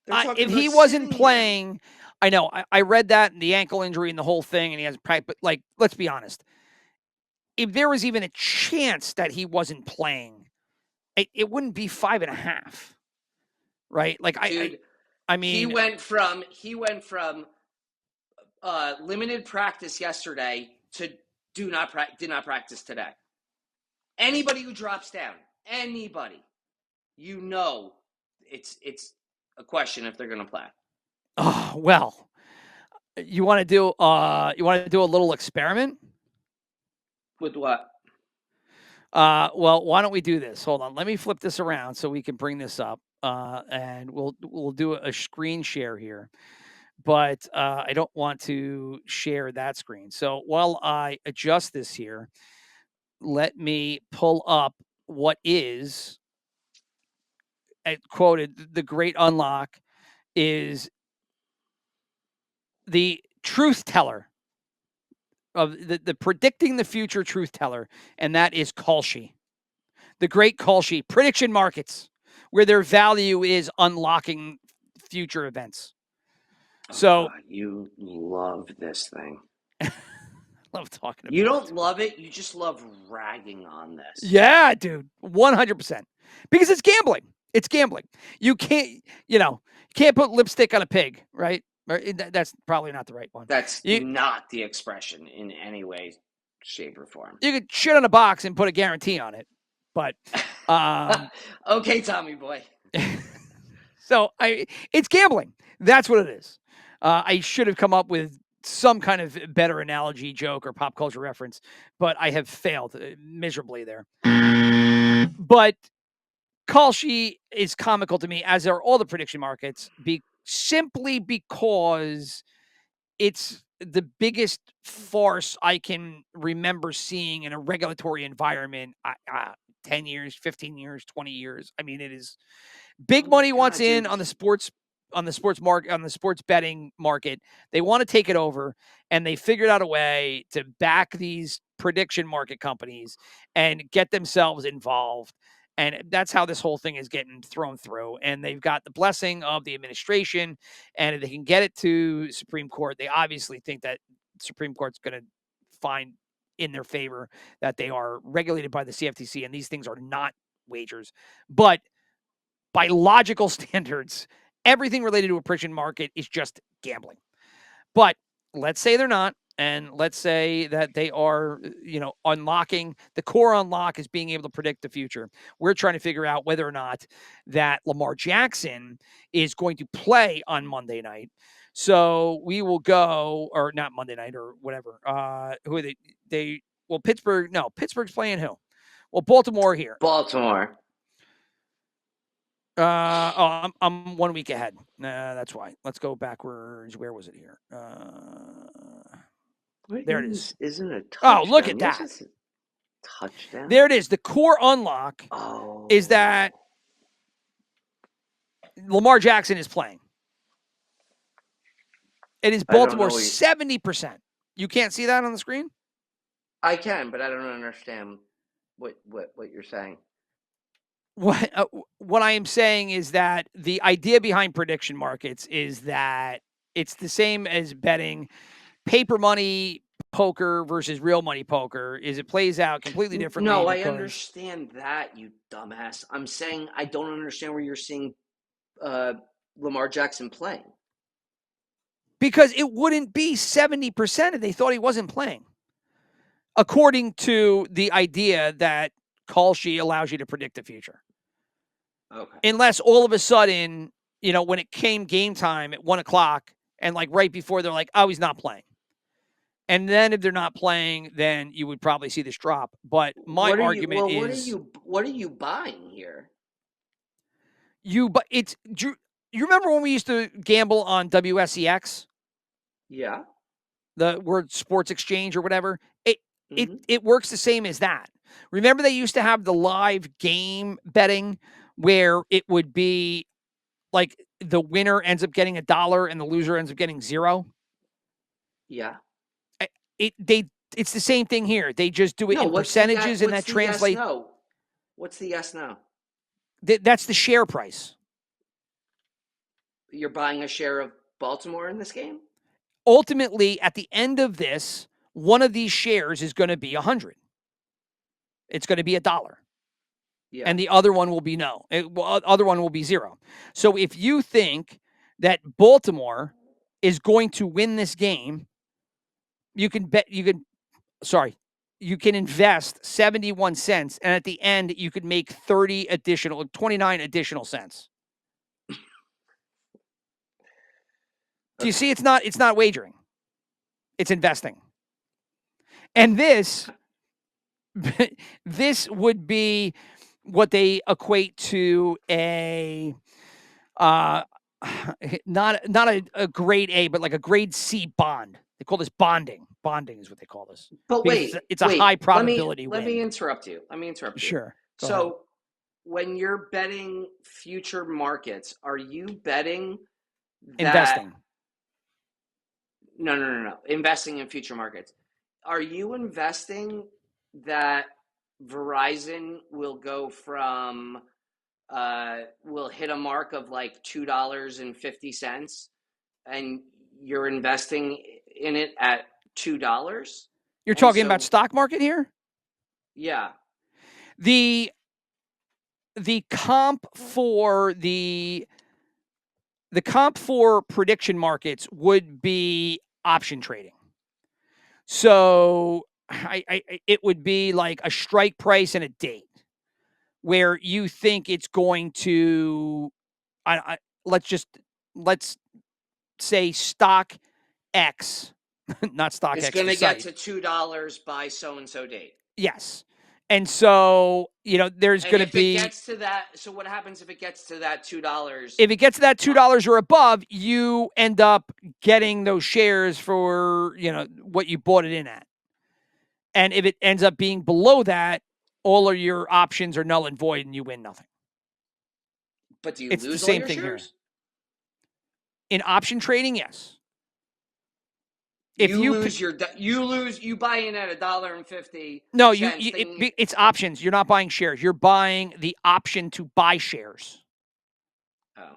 If he wasn't playing, I know. I read that and the ankle injury and the whole thing, and he hasn't practiced. But like, let's be honest. If there was even a chance that he wasn't playing, it wouldn't be 5.5, right? Like, dude, I mean, he went from limited practice yesterday to did not practice today. Anybody who drops down, anybody, it's a question if they're going to play. Oh, well, you want to do a little experiment? With what? Well, why don't we do this? Hold on. Let me flip this around so we can bring this up. And we'll do a screen share here. But I don't want to share that screen. So while I adjust this here, let me pull up what is quoted. The great unlock is the truth teller of the predicting the future truth teller, and that is Kalshi. The great Kalshi prediction markets, where their value is unlocking future events. So you love this thing. love talking about it. You don't love it. You just love ragging on this. Yeah, dude. 100%. Because it's gambling. It's gambling. You can't put lipstick on a pig, right? That's probably not the right one. That's not the expression in any way, shape, or form. You could shit on a box and put a guarantee on it. But okay, Tommy boy. So it's gambling. That's what it is. I should have come up with some kind of better analogy, joke, or pop culture reference, but I have failed miserably there. But Kalshi is comical to me, as are all the prediction markets, simply because it's the biggest farce I can remember seeing in a regulatory environment. 10 years, 15 years, 20 years. I mean, it is big money wants in on the sports market, on the sports betting market. They want to take it over, and they figured out a way to back these prediction market companies and get themselves involved. And that's how this whole thing is getting thrown through. And they've got the blessing of the administration, and if they can get it to Supreme Court, they obviously think that Supreme Court's going to find in their favor that they are regulated by the CFTC, and these things are not wagers. But by logical standards, everything related to a prediction market is just gambling. But let's say they're not, and let's say that they are, unlocking. The core unlock is being able to predict the future. We're trying to figure out whether or not that Lamar Jackson is going to play on Monday night. So we will go, or not Monday night or whatever. Who are they? Well, Pittsburgh. No, Pittsburgh's playing who? Well, Baltimore here. Baltimore. I'm 1 week ahead. That's why. Let's go backwards. Where was it here? There it is. Isn't it a touchdown? Oh, look at that. Touchdown. There it is. The core unlock is that Lamar Jackson is playing. It is Baltimore 70%. You can't see that on the screen? I can, but I don't understand what you're saying. What I am saying is that the idea behind prediction markets is that it's the same as betting paper money poker versus real money poker. Is it plays out completely differently? No, I understand that, you dumbass. I'm saying I don't understand where you're seeing Lamar Jackson playing. Because it wouldn't be 70% if they thought he wasn't playing. According to the idea that Kalshi allows you to predict the future. Okay. Unless all of a sudden, when it came game time at 1:00 and like right before they're like, oh, he's not playing. And then if they're not playing, then you would probably see this drop. But my argument is what are you buying here? but you remember when we used to gamble on WSEX? Yeah. The word sports exchange or whatever. Mm-hmm. It works the same as that. Remember they used to have the live game betting where it would be like the winner ends up getting $1 and the loser ends up getting 0? Yeah. It's the same thing here. They just do it in percentages and that translates. Yes, no. What's the yes, no? That's the share price. You're buying a share of Baltimore in this game? Ultimately, at the end of this, one of these shares is going to be 100. It's going to be $1. Yeah. And the other one will be other one will be 0. So if you think that Baltimore is going to win this game, you can invest 71 cents, and at the end you could make 29 additional cents. Do you see? It's not wagering. It's investing. And this would be what they equate to a not a grade A, but like a grade C bond. They call this bonding. Bonding is what they call this. But wait, it's a high probability Let win. me interrupt you. Sure. Go So ahead. when you're betting future markets, are you betting that Investing? No. Investing in future markets. Are you investing that Verizon will go from will hit a mark of like $2.50 and you're investing in it at $2? You're talking about stock market here? Yeah. The comp for the comp for prediction markets would be option trading. So it would be like a strike price and a date where you think it's going to let's say stock X, not stock X. It's going to get to $2 by so and so date. Yes. And so, there's going to be. If it gets to that, so what happens if it gets to that $2? If it gets to that $2 or above, you end up getting those shares for, what you bought it in at. And if it ends up being below that, all of your options are null and void and you win nothing. But do you it's lose the same all your thing shares? Here. In option trading, yes. If you buy in at $1.50. No, it's options. You're not buying shares. You're buying the option to buy shares. Oh,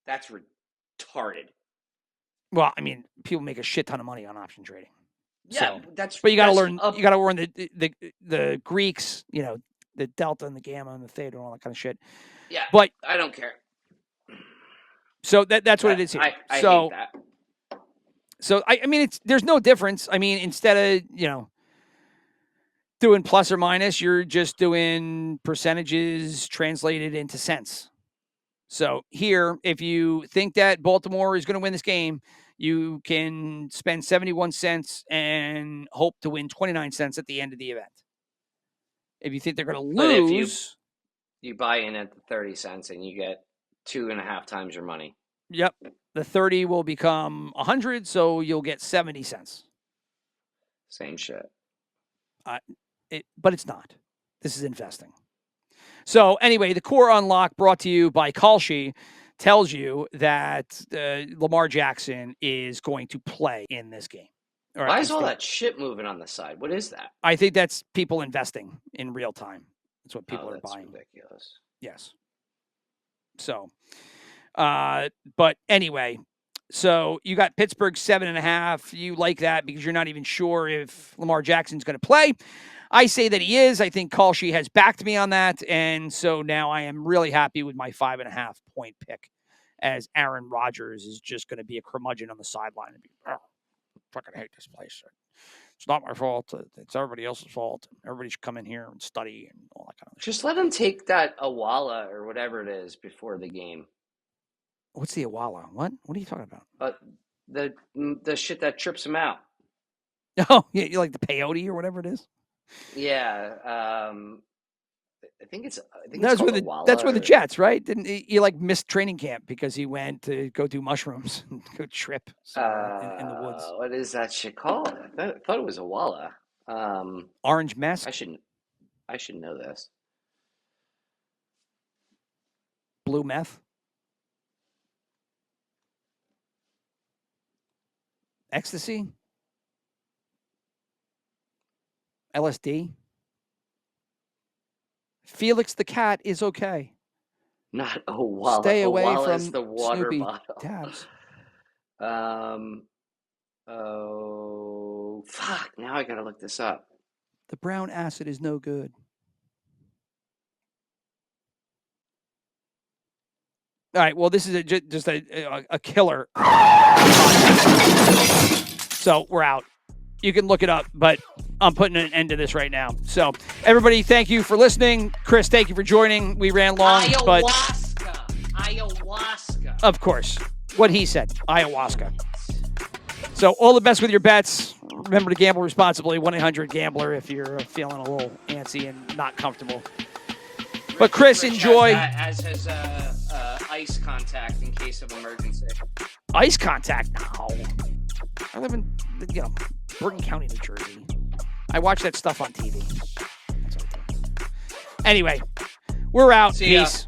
that's retarded. Well, I mean, people make a shit ton of money on option trading. Yeah, but you got to learn. You got to learn the Greeks. The delta and the gamma and the theta and all that kind of shit. Yeah, but I don't care. So that's what it is here. I hate that. So I mean, there's no difference. I mean, instead of doing plus or minus, you're just doing percentages translated into cents. So here, if you think that Baltimore is going to win this game, you can spend 71 cents and hope to win 29 cents at the end of the event. If you think they're going to lose, you buy in at the 30 cents and you get 2.5 times your money. Yep. The 30 will become 100, so you'll get 70 cents. Same shit. But it's not. This is investing. So anyway, the core unlock brought to you by Kalshi tells you that Lamar Jackson is going to play in this game. Why is all that shit moving on the side? What is that? I think that's people investing in real time. That's what people are buying. Ridiculous. Yes. So, but anyway, so you got Pittsburgh 7.5. You like that because you're not even sure if Lamar Jackson's going to play. I say that he is. I think Kalshi has backed me on that. And so now I am really happy with my 5.5 point pick as Aaron Rodgers is just going to be a curmudgeon on the sideline and be, fucking hate this place. It's not my fault. It's everybody else's fault. Everybody should come in here and study and all that kind of Just let him take that Awala or whatever it is before the game. What's the Awala? What? What are you talking about? The shit that trips him out. Oh, yeah, you like the peyote or whatever it is? Yeah. I think it's That's called where Awala. that's where the Jets, right? Didn't he like missed training camp because he went to go do mushrooms and go trip in the woods? What is that shit called? I thought it was Awala. Orange mess. I should know this. Blue meth. Ecstasy. LSD. Felix the cat is okay. Not Awala. Stay away Awala from is the water Snoopy bottle. tabs. Oh, fuck. Now I gotta look this up. The brown acid is no good. All right. Well, this is just a killer. So we're out. You can look it up, but I'm putting an end to this right now. So everybody, thank you for listening. Chris, thank you for joining. We ran long, but Ayahuasca. of course, what he said, ayahuasca. So all the best with your bets. Remember to gamble responsibly. 1-800-GAMBLER if you're feeling a little antsy and not comfortable. But Chris, enjoy. As his ice contact in case of emergency. Ice contact? No. I live in, Bergen County, New Jersey. I watch that stuff on TV. That's what I do. Anyway, we're out. See ya. Peace.